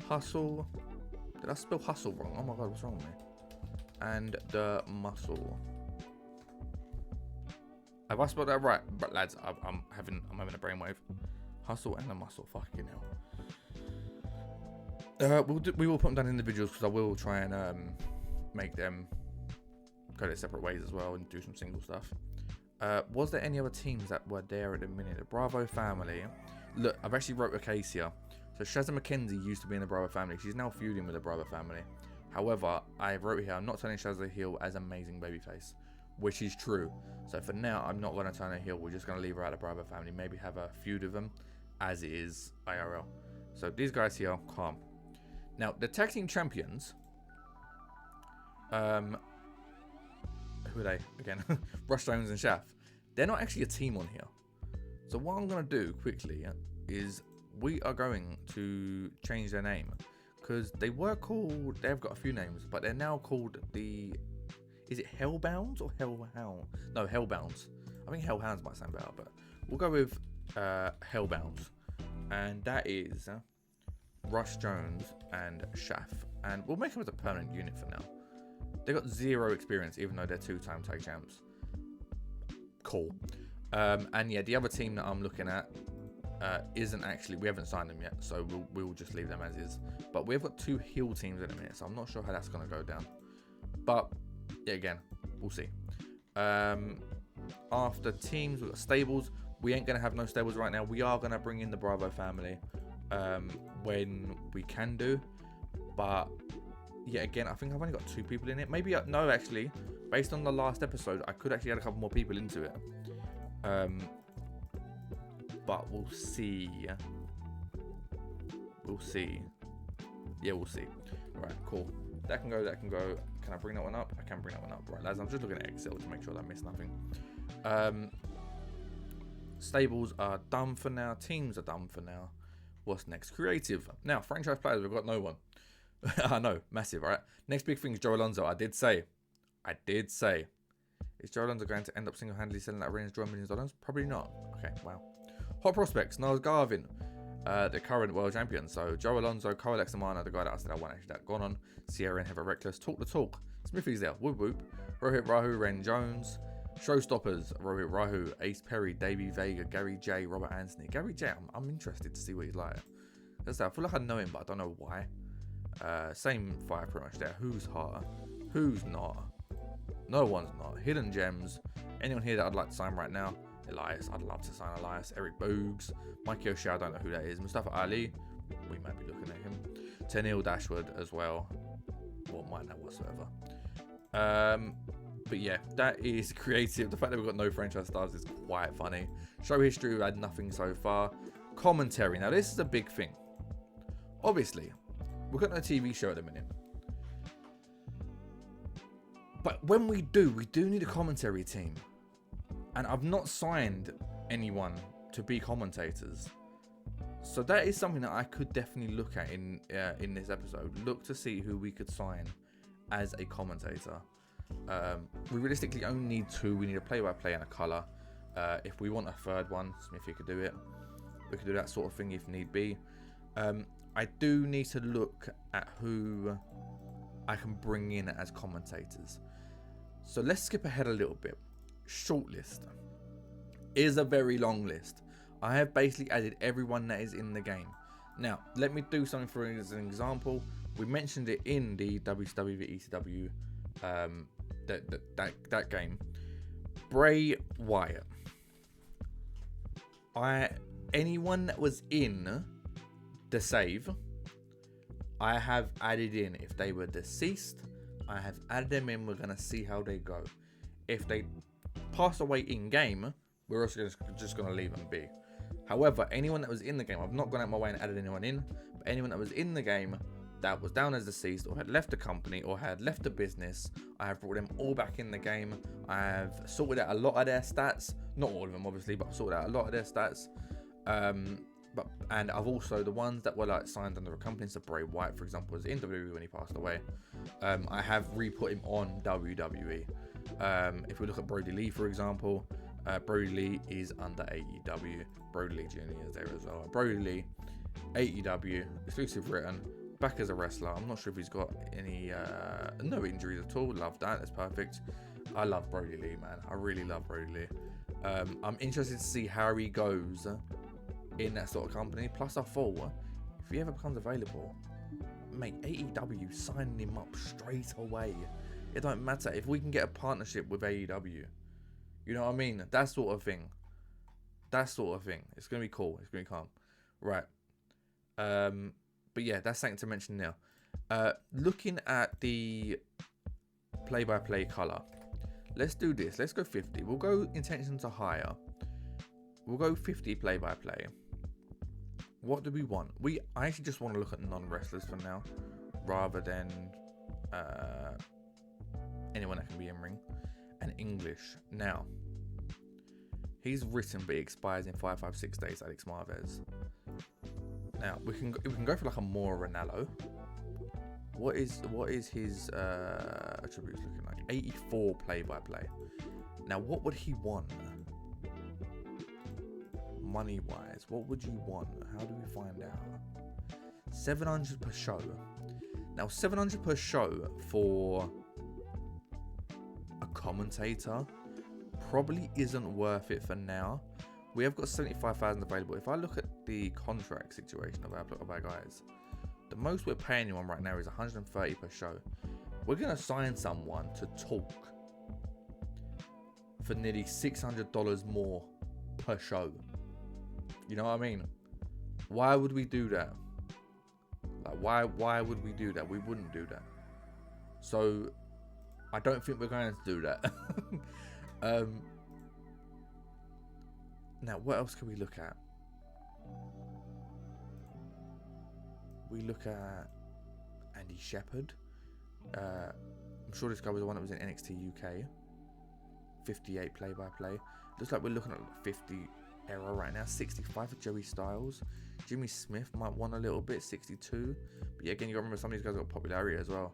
Hustle. Did I spell hustle wrong? Oh my god, what's wrong with me? And the Muscle. Have I spelled that right? But lads, I'm having a brainwave. Hustle and the Muscle. Fucking hell. We will put them down individuals because I will try and make them go their separate ways as well and do some single stuff. Was there any other teams that were there at the minute? The Bravo family. Look, I've actually wrote a case here. So Shazza McKenzie used to be in the Bravo family. She's now feuding with the Bravo family. However, I wrote here, I'm not turning Shazza heel as amazing babyface, which is true. So for now, I'm not going to turn her heel. We're just going to leave her out of the Bravo family. Maybe have a feud with them as it is IRL. So these guys here, calm. Now, the tag team champions, who are they again? Rush Jones and Shaft. They're not actually a team on here. So what I'm going to do quickly is we are going to change their name. Because they were called, they've got a few names, but they're now called the, is it Hellbounds or Hellhound? No, Hellbounds. I think Hellhounds might sound better, but we'll go with Hellbounds. And that is Rush Jones and Shaft. And we'll make them as a permanent unit for now. They've got 0 experience, even though they're 2-time tag champs. Cool. And yeah, the other team that I'm looking at isn't actually, we haven't signed them yet, so we'll just leave them as is. But we've got 2 heel teams in a minute, so I'm not sure how that's going to go down. But yeah, again, we'll see. After teams, we've got stables. We ain't going to have no stables right now. We are going to bring in the Bravo family when we can do. But yeah, again, I think I've only got 2 people in it. Maybe, no, actually, based on the last episode, I could actually add a couple more people into it. But we'll see. We'll see. Yeah, we'll see. Right, cool. That can go, that can go. Can I bring that one up? I can bring that one up. Right, lads, I'm just looking at Excel to make sure that I missed nothing. Stables are done for now. Teams are done for now. What's next? Creative. Now, franchise players, we've got no one. I know, massive, right? Next big thing is Joe Alonso. I did say, Is Joe Alonso going to end up single-handedly selling that arena's draw millions of dollars? Probably not. Okay, wow. Hot prospects, Niles Garvin, the current world champion. So Joe Alonso, Cole Examana, the guy that I said I want, actually, that gone on. Sierra and Heather Reckless, talk the talk. Smithy's there, whoop whoop. Rohit Rahu, Ren Jones. Showstoppers, Rohit Rahu, Ace Perry, Davey Vega, Gary J, Robert Anthony. Gary J, I'm interested to see what he's like. I feel like I know him, but I don't know why. Same fire pretty much there. Who's hotter? Who's not? No one's not. Hidden Gems. Anyone here that I'd like to sign right now? Elias. I'd love to sign Elias. Eric Boogs. Mikey O'Shea. I don't know who that is. Mustafa Ali. We might be looking at him. Tenil Dashwood as well. Well, might know whatsoever. But yeah, that is creative. The fact that we've got no franchise stars is quite funny. Show history, we had nothing so far. Commentary. Now, this is a big thing. Obviously, we've got no TV show at the minute. But when we do need a commentary team. And I've not signed anyone to be commentators. So that is something that I could definitely look at in this episode. Look to see who we could sign as a commentator. We realistically only need 2. We need a play-by-play and a colour. If we want a third one, Smithy could do it. We could do that sort of thing if need be. I do need to look at who I can bring in as commentators. So let's skip ahead a little bit. Shortlist is a very long list. I have basically added everyone that is in the game. Now, let me do something for as an example. We mentioned it in the WCW ECW that game. Bray Wyatt. Anyone that was in the save, I have added in. If they were deceased, I have added them in. We're gonna see how they go. If they pass away in game, we're also just gonna leave them be. However, anyone that was in the game, I've not gone out my way and added anyone in, but anyone that was in the game that was down as deceased or had left the company or had left the business, I have brought them all back in the game. I have sorted out a lot of their stats, not all of them obviously, but I've sorted out a lot of their stats. And I've also, the ones that were like signed under a company, so Bray Wyatt for example was in WWE when he passed away, I have re-put him on WWE. If we look at Brody Lee for example, Brody Lee is under AEW. Brody Lee Jr. is there as well. Brody Lee, AEW, exclusive written, back as a wrestler. I'm not sure if he's got any no injuries at all. Love that. That's perfect. I love Brody Lee, man. I really love Brody Lee. I'm interested to see how he goes in that sort of company. Plus, I thought if he ever becomes available, mate, AEW signing him up straight away. It don't matter if we can get a partnership with AEW. You know what I mean? That sort of thing. It's gonna be cool. It's gonna be calm. Right. But yeah, that's something to mention now. Looking at the play-by-play color, let's do this. Let's go 50. We'll go intention to hire. We'll go 50 play-by-play. What do we want? I actually just want to look at non-wrestlers for now, rather than anyone that can be in ring. And English. Now, he's written, but he expires in 556 days. Alex Marvez. Now we can go for like a more Ronaldo. What is his attributes looking like? 84 play-by-play. Now what would he want? Money wise, what would you want? How do we find out? 700 per show. Now 700 per show for a commentator probably isn't worth it for now. We have got 75,000 available. If I look at the contract situation of our guys, the most we're paying him on right now is 130 per show. We're gonna sign someone to talk for nearly $600 more per show. You know what I mean? Why would we do that? Like why would we do that? We wouldn't do that. So I don't think we're going to do that. Now what else can we look at? We look at Andy Shepherd. I'm sure this guy was the one that was in NXT UK. 58 play-by-play. Looks like we're looking at 50 era right now. 65 for Joey Styles. Jimmy Smith might want a little bit. 62. But yeah, again, you got to remember some of these guys got popularity as well.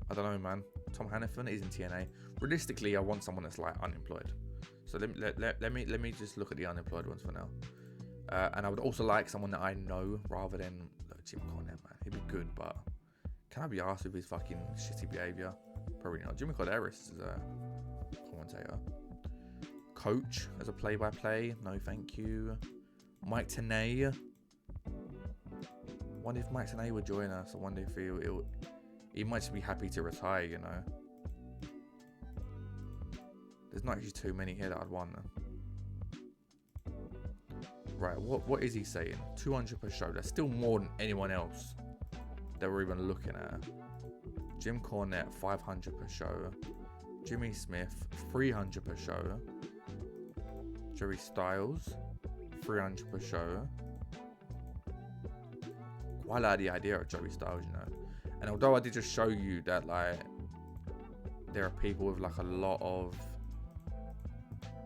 I don't know, man. Tom Hannafin is in TNA. Realistically, I want someone that's like unemployed. So let me just look at the unemployed ones for now. And I would also like someone that I know rather than Jim Cornette, man. He'd be good, but can I be asked with his fucking shitty behaviour? Probably not. Jimmy Corderas is a commentator. Coach as a play-by-play. No, thank you. Mike Tenay. Wonder if Mike Tenay would join us. I wonder if he might just be happy to retire, you know. There's not actually too many here that I'd want. Right, what is he saying? 200 per show. That's still more than anyone else that we're even looking at. Jim Cornette, 500 per show. Jimmy Smith, 300 per show. Jerry Styles, 300 per show. Quite like the idea of Jerry Styles, you know. And although I did just show you that, like, there are people with like a lot of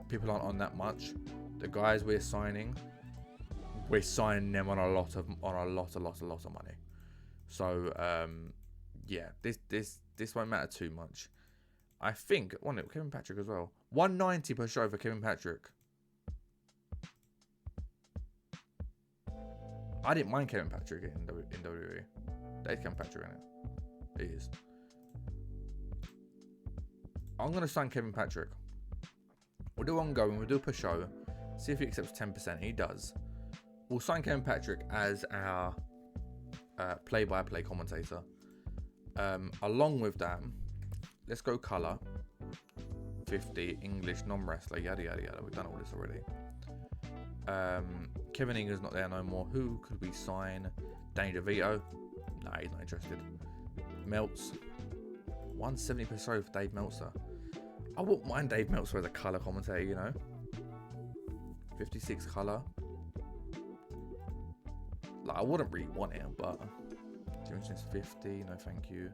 people aren't on that much. The guys we're signing them on a lot of money. So yeah, this won't matter too much. I think Kevin Patrick as well. 190 per show for Kevin Patrick. I didn't mind Kevin Patrick in WWE. There's Kevin Patrick in it. It is. I'm gonna sign Kevin Patrick. We'll do ongoing. We'll do per show. See if he accepts 10%. He does. We'll sign Kevin Patrick as our play-by-play commentator. Along with that, let's go colour. 50 English non-wrestler. Yada yada yada. We've done all this already. Kevin Inger's not there no more. Who could we sign? Danny DeVito. Nah, he's not interested. Meltz. 170 per show for Dave Meltzer. I wouldn't mind Dave Meltzer as a colour commentator, you know. 56 colour. Like, I wouldn't really want it, but Jim's 50. No, thank you.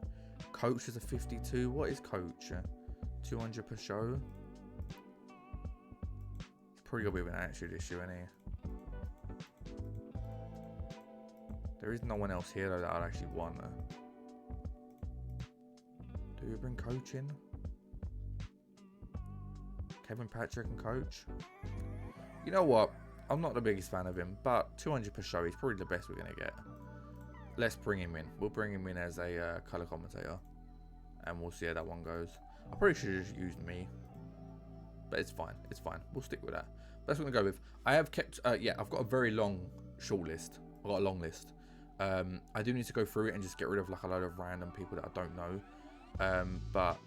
Coach is a 52. What is Coach? 200 per show. He's probably got a bit of an attitude issue, isn't he? There is no one else here though that I'd actually want. Do we bring Coach in? Kevin Patrick and Coach? You know what? I'm not the biggest fan of him, but 200 per show, he's probably the best we're going to get. Let's bring him in. We'll bring him in as a colour commentator. And we'll see how that one goes. I probably should have just used me. But it's fine. It's fine. We'll stick with that. That's what I'm going to go with. I have kept... yeah, I've got a very long short list. I've got a long list. I do need to go through it and just get rid of like a load of random people that I don't know. But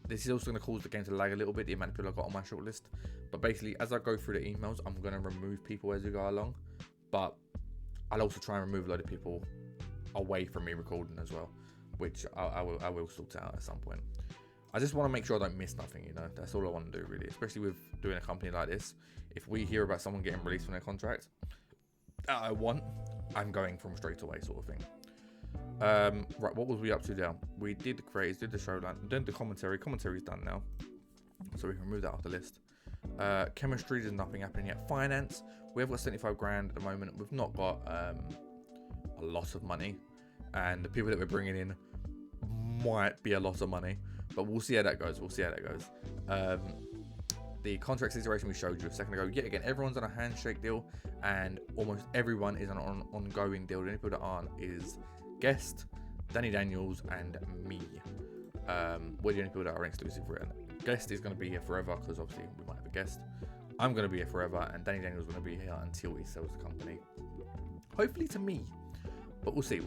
this is also going to cause the game to lag a little bit, the amount of people I've got on my short list. But basically, as I go through the emails, I'm going to remove people as we go along. But I'll also try and remove a load of people away from me recording as well, which I will sort out at some point. I just want to make sure I don't miss nothing, you know. That's all I want to do, really, especially with doing a company like this. If we hear about someone getting released from their contract that I want, I'm going from straight away, sort of thing. Right, what was we up to now? We did the creators, did the showline, did the commentary. Commentary's done now, so we can remove that off the list. Chemistry, there's nothing happening yet. Finance, we have got 75 grand at the moment. We've not got a lot of money, and the people that we're bringing in might be a lot of money, but we'll see how that goes. The contract situation we showed you a second ago, yet again, everyone's on a handshake deal, and almost everyone is on an ongoing deal. The only people that aren't is Guest, Danny Daniels, and me. We're the only people that are exclusive. Guest is going to be here forever, because obviously we might have a guest. I'm going to be here forever, and Danny Daniels is going to be here until he sells the company. Hopefully to me, but we'll see.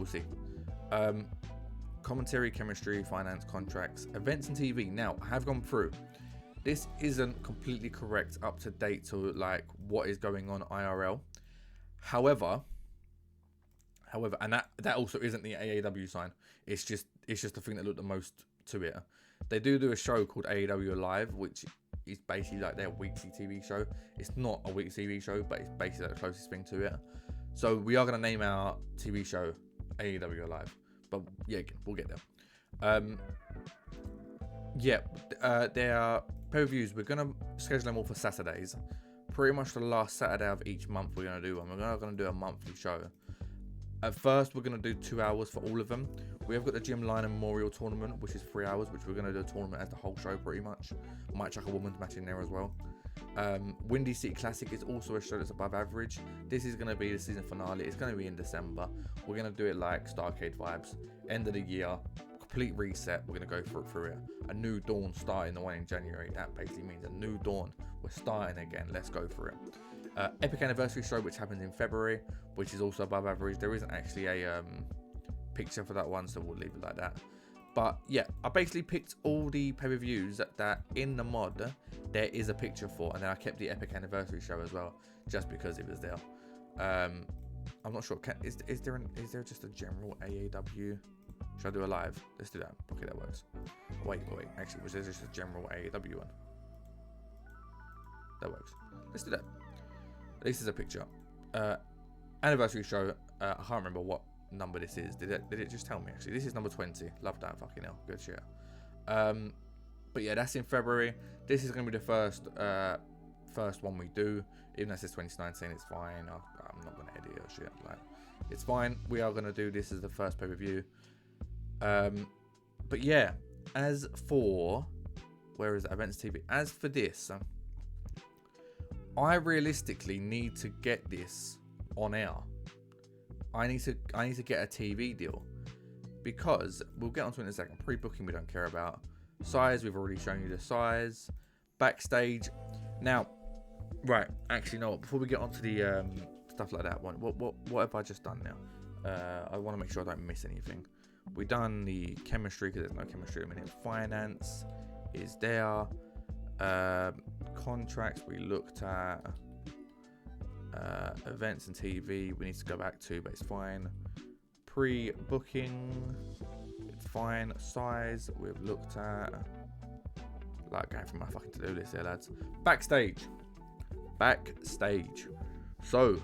Commentary, chemistry, finance, contracts, events, and TV. Now, I have gone through. This isn't completely correct, up to date to like what is going on IRL. However, and that also isn't the AAW sign. It's just the thing that looked the most to it. They do a show called AAW Live, which is basically like their weekly TV show. It's not a weekly TV show, but it's basically like the closest thing to it. So we are going to name our TV show AAW Live. But yeah, again, we'll get there. There are pay-per-views. We're going to schedule them all for Saturdays. Pretty much the last Saturday of each month we're going to do one. We're going to do a monthly show. At first, we're going to do 2 hours for all of them. We have got the Gym Line Memorial Tournament, which is 3 hours, which we're going to do a tournament as the whole show pretty much. Might chuck a women's match in there as well. Windy City Classic is also a show that's above average. This is going to be the season finale. It's going to be in December. We're going to do it like Starcade vibes. End of the year, complete reset. We're going to go through it. A new dawn starting, the one in January. That basically means a new dawn. We're starting again. Let's go for it. Epic Anniversary show, which happens in February, which is also above average. There isn't actually a picture for that one, so we'll leave it like that. But yeah, I basically picked all the pay-per-views that in the mod there is a picture for, and then I kept the Epic Anniversary show as well, just because it was there. I'm not sure. Is there just a general AAW? Should I do a live? Let's do that. Okay, that works. Wait. Actually, was there just a general AAW one? That works. Let's do that. This is a picture. Anniversary show. I can't remember what number this is. Did it just tell me? Actually, this is number 20. Love that. Fucking hell. Good shit. But yeah, that's in February. This is gonna be the first one we do. Even though it says 2019, it's fine. I'm not gonna edit or shit. Like, it's fine. We are gonna do this as the first pay-per-view. But yeah, as for where is it? Events TV? As for this, I realistically need to get this on air. I need to get a TV deal, because we'll get onto it in a second. Pre-booking we don't care about. Size, we've already shown you the size. Backstage. Now, right, actually no, before we get onto the stuff like that, what have I just done now? I want to make sure I don't miss anything. We've done the chemistry, because there's no chemistry at the minute. Finance is there. Contracts we looked at. Events and TV we need to go back to, but it's fine. Pre-booking, it's fine. Size we've looked at. Like, going from my fucking to-do list here, lads. Backstage. So,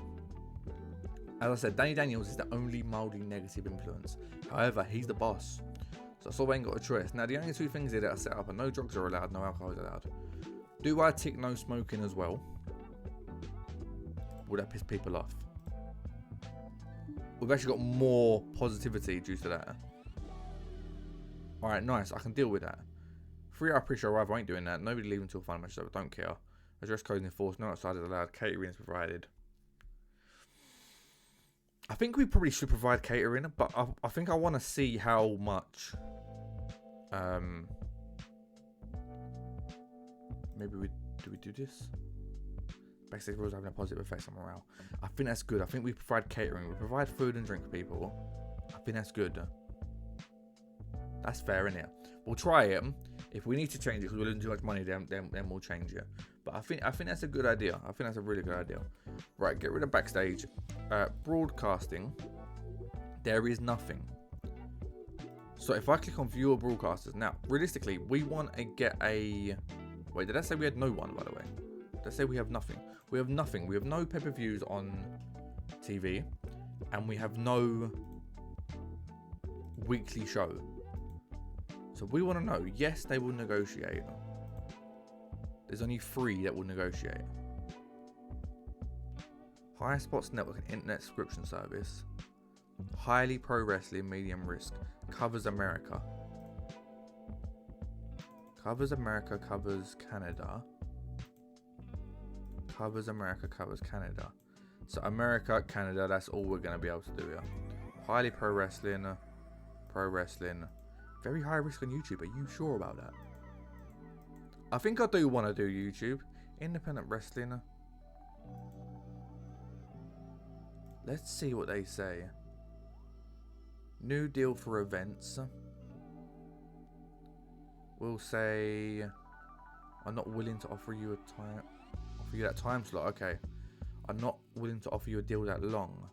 as I said, Danny Daniels is the only mildly negative influence. However, he's the boss, so I sort of ain't got a choice. Now, the only two things here that are set up are no drugs are allowed, no alcohol is allowed. Do I tick no smoking as well? Would that piss people off? We've actually got more positivity due to that. Alright, nice. I can deal with that. 3-hour pre-show arrival, I ain't doing that. Nobody leaving until final match, so I don't care. Address code is enforced. No outside is allowed. Catering is provided. I think we probably should provide catering, but I think I want to see how much. Maybe do we do this? Backstage rules having a positive effect on morale. I think that's good. I think we provide catering. We provide food and drink for people. I think that's good. That's fair, innit? We'll try it. If we need to change it because we're losing too much money, then we'll change it. But I think that's a good idea. I think that's a really good idea. Right, get rid of backstage. Broadcasting. There is nothing. So if I click on viewer broadcasters now, realistically, we want to get a. Wait, did I say we had no one, by the way? Did I say we have nothing? We have nothing. We have no pay-per-views on TV, and we have no weekly show. So we want to know. Yes, they will negotiate. There's only 3 that will negotiate. High Spots Network, an internet subscription service. Highly pro wrestling, medium risk. Covers America. Covers America, covers Canada. Covers America, covers Canada. So America, Canada, that's all we're going to be able to do here. Highly pro wrestling. Pro wrestling. Very high risk on YouTube. Are you sure about that? I think I do want to do YouTube. Independent wrestling. Let's see what they say. New deal for events. We'll say I'm not willing to offer you that time slot. Okay. I'm not willing to offer you a deal that long.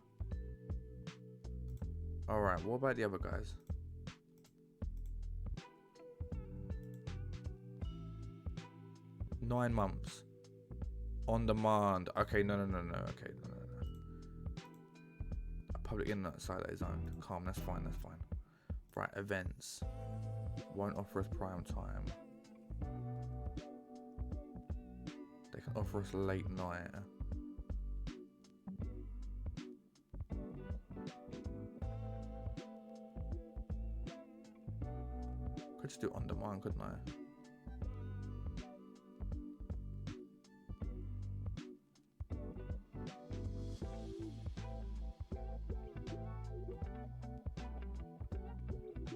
Alright, what about the other guys? $9 months. On demand. Okay, no. Okay, no. A public internet site that is owned. Calm, that's fine. Right, events. Won't offer us prime time. They can offer us late night. just do on demand, couldn't I?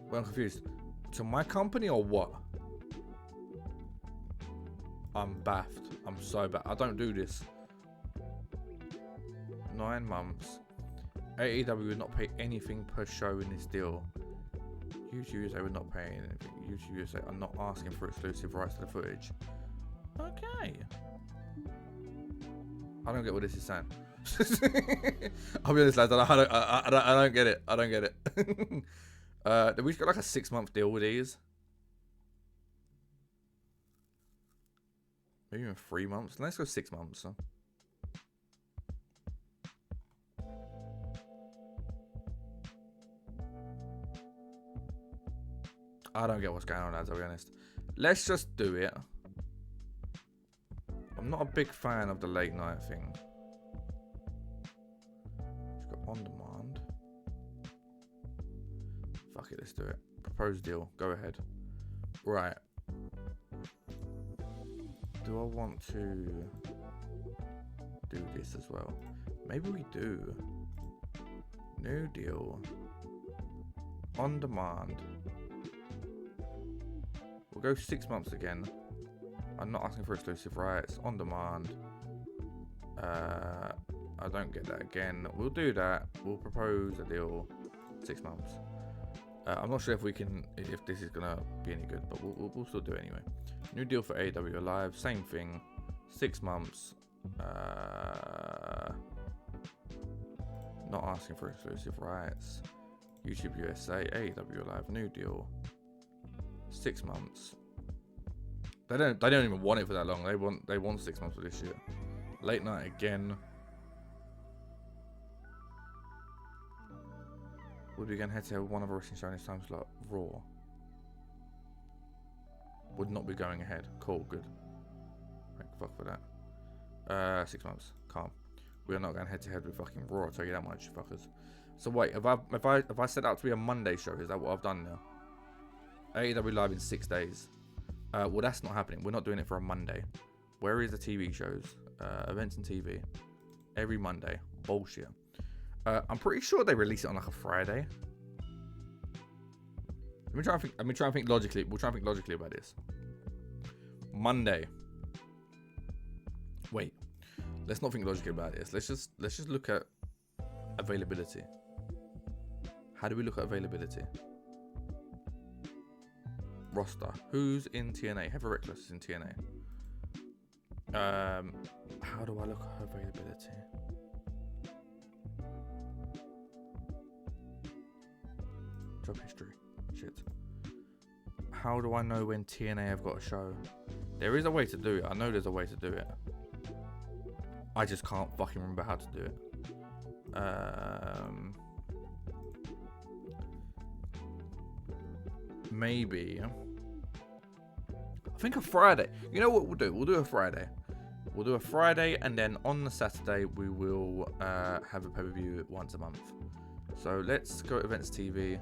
Well, I'm confused. To my company or what? I'm baffed. I'm so bad. I don't do this. 9 months. AEW would not pay anything per show in this deal. YouTube USA would not pay anything. YouTube USA are not asking for exclusive rights to the footage. Okay. I don't get what this is saying. I'll be honest, lads. I don't get it. I don't get it. We've got like a 6-month deal with these. Maybe even 3 months. Let's go 6 months. So. I don't get what's going on, lads, I'll be honest. Let's just do it. I'm not a big fan of the late night thing. Just got on demand. Fuck it, let's do it. Proposed deal. Go ahead. Right. Do I want to do this as well? Maybe we do. New deal. On demand. We'll go 6 months again. I'm not asking for exclusive rights. On demand. I don't get that again. We'll do that. We'll propose a deal. 6 months. I'm not sure if we can, if this is gonna be any good, but we'll still do it anyway. New deal for AEW Live. Same thing. 6 months. Not asking for exclusive rights. YouTube USA. AEW Live. New deal. 6 months. They don't even want it for that long. They want 6 months for this shit. Late night again. Would we again head to one of our wrestling show in this time slot? Raw. Would not be going ahead. Cool, good. Thank fuck for that. 6 months. Calm. We are not going head to head with fucking Raw, I'll tell you that much, fuckers. So wait, if I set out to be a Monday show, is that what I've done now? AEW Live in 6 days. Well, that's not happening. We're not doing it for a Monday. Where is the TV shows? Events and TV. Every Monday. Bullshit. I'm pretty sure they release it on like a Friday. Let me try and think logically. We'll try and think logically about this. Monday. Wait. Let's not think logically about this. Let's just look at availability. How do we look at availability? Roster. Who's in TNA? Heather Reckless is in TNA. How do I look at availability? Job history. Shit. How do I know when TNA have got a show? There is a way to do it. I know there's a way to do it. I just can't fucking remember how to do it. Maybe. I think a Friday. You know what we'll do? We'll do a Friday. We'll do a Friday, and then on the Saturday we will have a pay-per-view once a month. So let's go Events TV.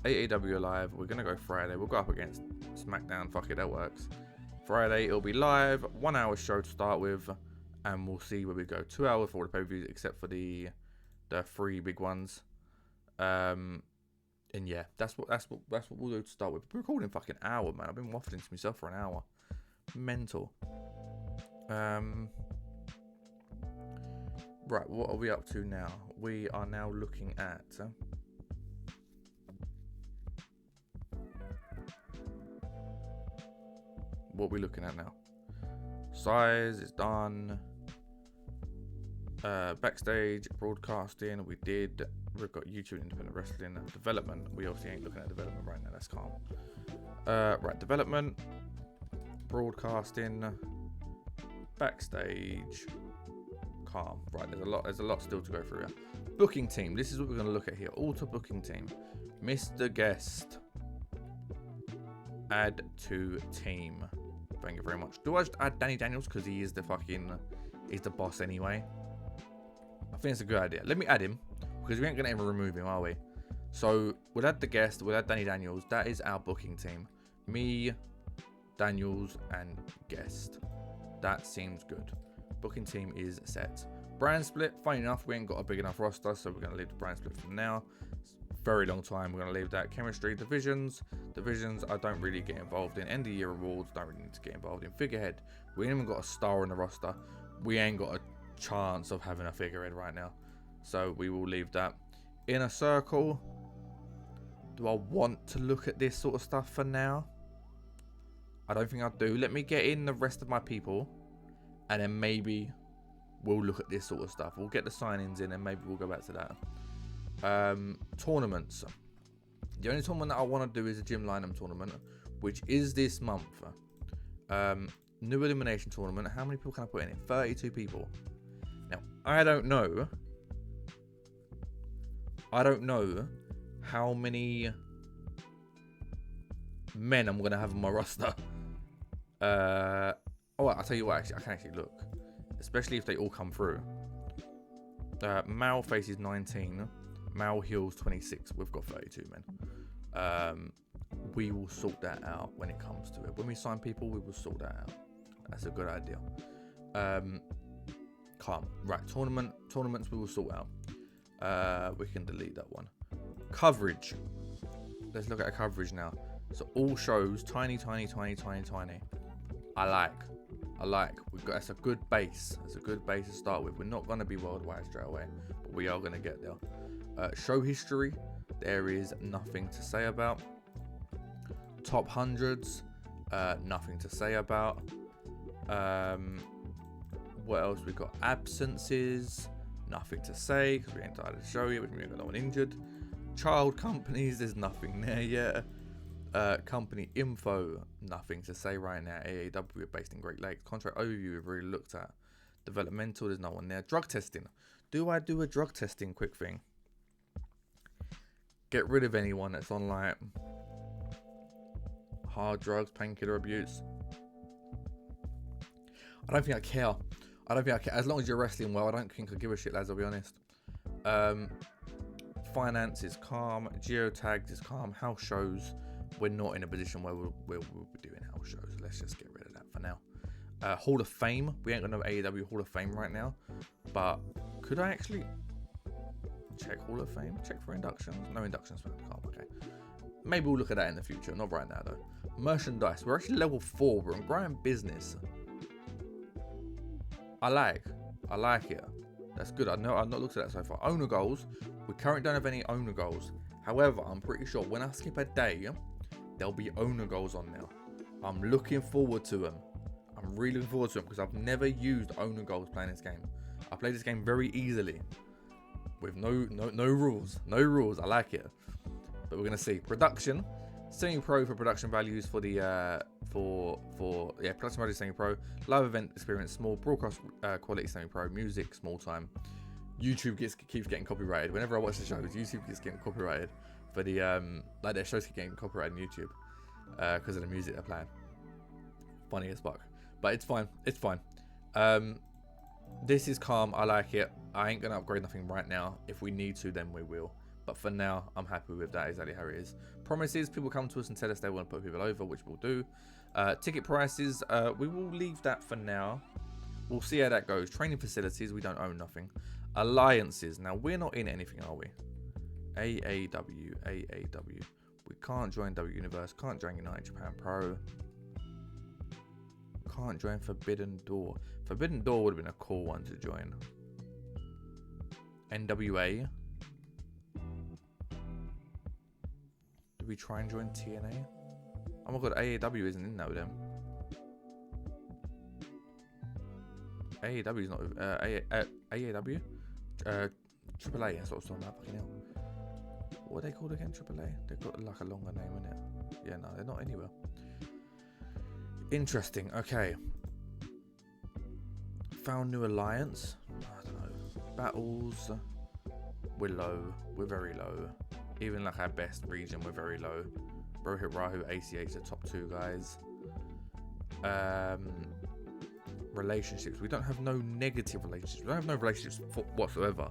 AEW Live. We're gonna go Friday. We'll go up against SmackDown. Fuck it, that works. Friday it'll be live. 1 hour show to start with, and we'll see where we go. 2 hours for all the pay-per-views except for the 3 big ones. And yeah, that's what we'll do to start with. We're recording fucking hour, man. I've been waffling to myself for an hour. Mental. Right, what are we up to now? We are now looking at what we're looking at now. Size is done. Backstage broadcasting we did. We've got YouTube independent wrestling and development. We obviously ain't looking at development right now. That's calm. Right, development, broadcasting, backstage, calm. Right, there's a lot still to go through here. Booking team. This is what we're going to look at here. Alter booking team. Mr. Guest. Add to team. Thank you very much. Do I just add Danny Daniels because he is the boss anyway? I think it's a good idea. Let me add him because we ain't gonna ever remove him, are we? So we'll add the guest, we'll add Danny Daniels. That is our booking team. Me, Daniels, and guest. That seems good. Booking team is set. Brand split, funny enough, we ain't got a big enough roster, so we're going to leave the brand split for now. It's a very long time, we're going to leave that. Chemistry, divisions I don't really get involved in. End of year awards, don't really need to get involved in. Figurehead, we ain't even got a star on the roster. We ain't got a chance of having a figurehead right now, so we will leave that. Inner circle, do I want to look at this sort of stuff for now? I don't think I do. Let me get in the rest of my people, and then maybe we'll look at this sort of stuff. We'll get the signings in, and maybe we'll go back to that. Tournaments. The only tournament that I want to do is a Gym Lineham tournament, which is this month. New elimination tournament. How many people can I put in it? 32 people. Now, I don't know how many men I'm going to have on my roster. Oh, I'll tell you what, actually, I can actually look. Especially if they all come through. Male faces 19. Male heels 26. We've got 32 men. We will sort that out when it comes to it. When we sign people, we will sort that out. That's a good idea. Calm. Right, tournaments we will sort out. We can delete that one. Coverage. Let's look at a coverage now. So all shows, tiny. I like. That's a good base. That's a good base to start with. We're not going to be worldwide straight away, but we are going to get there. Show history, there is nothing to say about. Top hundreds, nothing to say about. What else we got? Absences, nothing to say because we ain't started to show you, which means we got no one injured. Child companies, there's nothing there yet. Company info, nothing to say right now. AAW are based in Great Lakes. Contract overview we've already looked at. Developmental, there's no one there. Drug testing. Do I do a drug testing quick thing? Get rid of anyone that's on like hard drugs, painkiller abuse. I don't think I care. As long as you're wrestling well, I don't think I give a shit, lads, I'll be honest. Finance is calm. Geotags is calm. House shows, we're not in a position where we'll be doing house shows. Let's just get rid of that for now. Hall of Fame. We ain't got no AEW Hall of Fame right now. But could I actually check Hall of Fame? Check for inductions? No inductions for calm, okay. Maybe we'll look at that in the future. Not right now, though. Merchandise. We're actually level 4. We're on grind business. I like it. That's good. I've not looked at that so far. Owner goals. We currently don't have any owner goals. However, I'm pretty sure when I skip a day, there'll be owner goals on now. I'm looking forward to them. I'm really looking forward to them because I've never used owner goals playing this game. I play this game very easily with no rules. No rules. I like it. But we're gonna see. Production. Semi-pro for production values for the production value semi-pro. Live event experience small. Broadcast quality semi-pro. Music small time. YouTube keeps getting copyrighted. Whenever I watch the shows, YouTube keeps getting copyrighted for the like their shows keep getting copyrighted on YouTube because of the music they're playing. Funny as fuck, but it's fine. It's fine. This is calm. I like it. I ain't gonna upgrade nothing right now. If we need to, then we will. But for now, I'm happy with that. Exactly how it is. Promises. People come to us and tell us they want to put people over, which we'll do. Ticket prices. We will leave that for now. We'll see how that goes. Training facilities. We don't own nothing. Alliances. Now, we're not in anything, are we? AAW. We can't join W Universe. Can't join United Japan Pro. Can't join Forbidden Door. Forbidden Door would have been a cool one to join. NWA. Do we try and join TNA? Oh my god, AAW isn't in there with them. AAW is not with AAW? AAA, that's what I was talking about. Fucking hell. What are they called again? AAA? They've got like a longer name in it. Yeah, no, they're not anywhere. Interesting. Okay. Found new alliance. I don't know. Battles. We're low. We're very low. Even like our best region, we're very low. Rohit Rahu, ACH, the top 2 guys. Relationships. We don't have no negative relationships. We don't have no relationships whatsoever.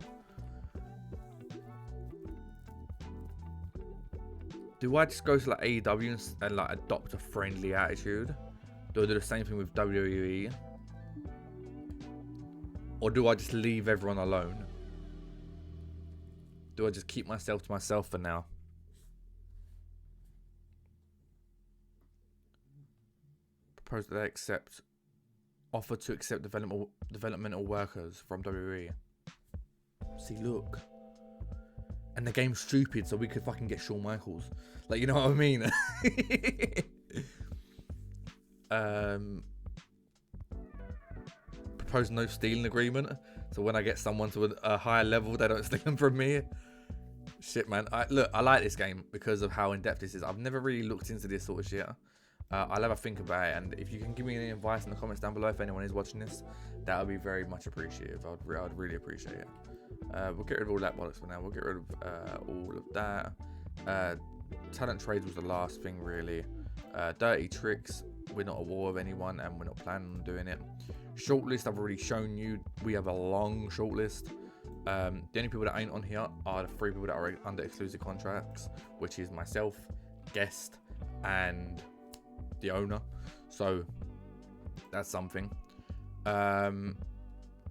Do I just go to like AEW and like adopt a friendly attitude? Do I do the same thing with WWE? Or do I just leave everyone alone? Do I just keep myself to myself for now? Propose that they offer to accept developmental workers from WWE. See, look. And the game's stupid, so we could fucking get Shawn Michaels. Like, you know what I mean? Propose no stealing agreement. So when I get someone to a higher level, they don't steal them from me. Shit, man. I like this game because of how in-depth this is. I've never really looked into this sort of shit. I'll have a think about it, and if you can give me any advice in the comments down below, if anyone is watching this, that would be very much appreciated. I'd really appreciate it. We'll get rid of all that bollocks for now. We'll get rid of all of that. Talent trades was the last thing, really. Dirty tricks. We're not at war with anyone, and we're not planning on doing it. Shortlist, I've already shown you. We have a long shortlist. The only people that ain't on here are the 3 people that are under exclusive contracts, which is myself, guest, and the owner. So that's something.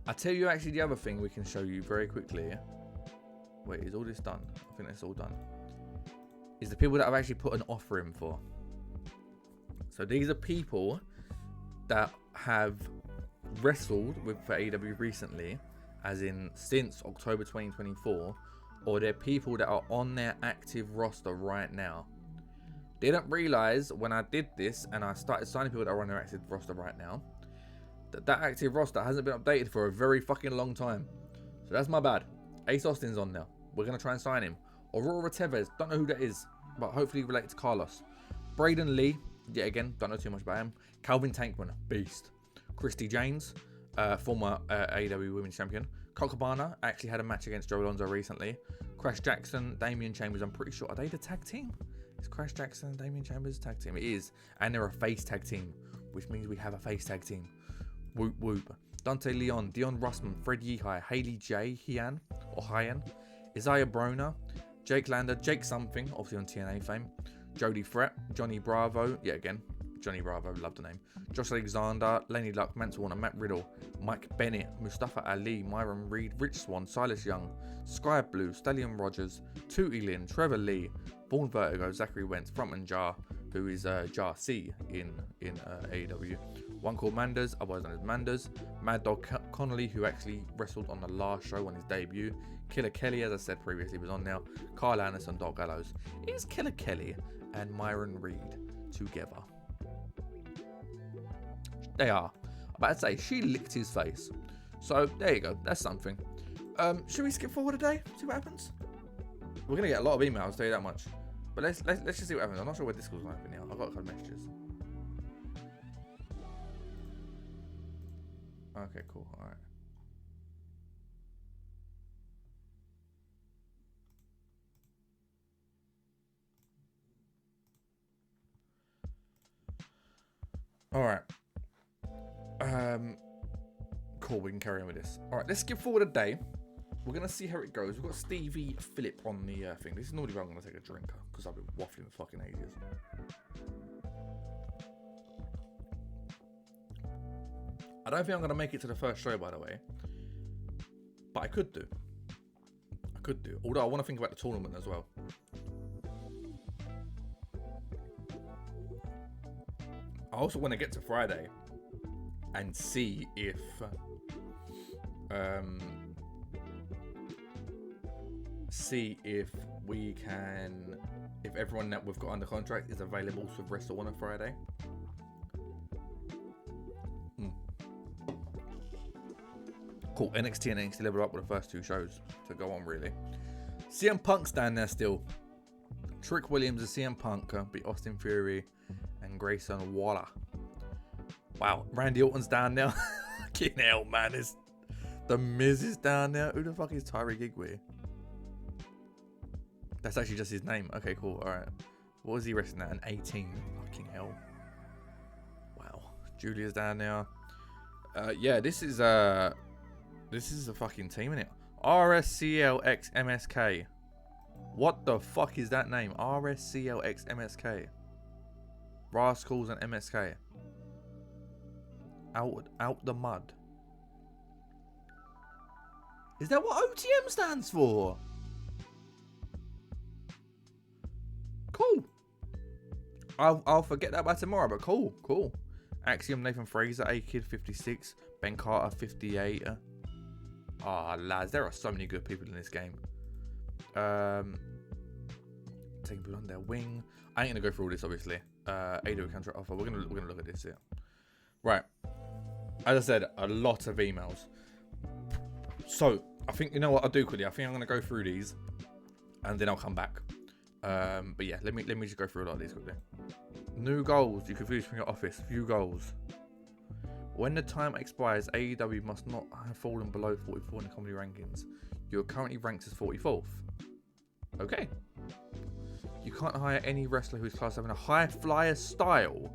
I tell you actually the other thing we can show you very quickly. Wait, is all this done? I think that's all done. Is the people that I've actually put an offer in for. So these are people that have wrestled for AEW recently, as in since October 2024, or they're people that are on their active roster right now. Didn't realize when I did this and I started signing people that are on their active roster right now, that active roster hasn't been updated for a very fucking long time. So that's my bad. Ace Austin's on there. We're going to try and sign him. Aurora Tevez, don't know who that is, but hopefully related to Carlos. Braden Lee, yet again, don't know too much about him. Calvin Tankman, beast. Christy James, former AEW Women's Champion. Colt Cabana actually had a match against Joe Alonzo recently. Crash Jackson, Damian Chambers, I'm pretty sure. Are they the tag team? Is Crash Jackson and Damian Chambers tag team? It is. And they're a face tag team, which means we have a face tag team. Whoop whoop. Dante Leon, Dion Russman, Fred Yehai, Haley J, Hyan, Isaiah Broner, Jake Lander, Jake something, obviously on TNA fame, Jody Frett, Johnny Bravo, yeah again, Johnny Bravo, love the name, Josh Alexander, Laney Luck, Mansell Warner, Matt Riddle, Mike Bennett, Mustafa Ali, Myron Reed, Rich Swan, Silas Young, Sky Blue, Stallion Rogers, Tootie Lynn, Trevor Lee, Vaughn Vertigo, Zachary Wentz, Frontman Jar, who is Jar C in AEW. One called Manders, otherwise known as Manders. Mad Dog Connolly, who actually wrestled on the last show on his debut. Killer Kelly, as I said previously, was on now. Kyle Anderson, Doc Gallows. Is Killer Kelly and Myron Reed together? They are. I'm about to say, she licked his face. So, there you go. That's something. Should we skip forward a day? See what happens? We're going to get a lot of emails, I'll tell you that much. But let's just see what happens. I'm not sure where Discord's going to open now. I've got a couple of messages. Okay, cool. All right. All right. Cool. We can carry on with this. All right. Let's skip forward a day. We're gonna see how it goes. We've got Stevie Phillip on the thing. This is normally where I'm gonna take a drink because I've been waffling for fucking ages. I don't think I'm going to make it to the first show, by the way. But I could do. Although I want to think about the tournament as well. I also want to get to Friday and see if we can, if everyone that we've got under contract is available to wrestle on a Friday. Cool. NXT and NXT Level Up were the first 2 shows to go on, really. CM Punk's down there still. Trick Williams and CM Punk beat Austin Theory and Grayson Waller. Wow. Randy Orton's down there. Fucking hell, man. The Miz is down there. Who the fuck is Tyree Gigway? That's actually just his name. Okay, cool. All right. What was he wrestling at? An 18. Fucking hell. Wow. Julia's down there. Yeah, this is a fucking team, innit? RSCL X MSK. What the fuck is that name? RSCLX MSK. Rascals and MSK. Out the mud. Is that what OTM stands for? Cool. I'll forget that by tomorrow, but cool. Axiom Nathan Fraser, A Kid 56, Ben Carter 58. Lads, there are so many good people in this game. Taking people on their wing. I ain't gonna go through all this, obviously. ADO contract offer. We're gonna look at this here. Right. As I said, a lot of emails. So I think, you know what I'll do quickly. I think I'm gonna go through these, and then I'll come back. But yeah, let me just go through a lot of these quickly. New goals you can view from your office. View goals. When the time expires, AEW must not have fallen below 44 in the comedy rankings. You are currently ranked as 44th. Okay. You can't hire any wrestler who's classed having a high flyer style.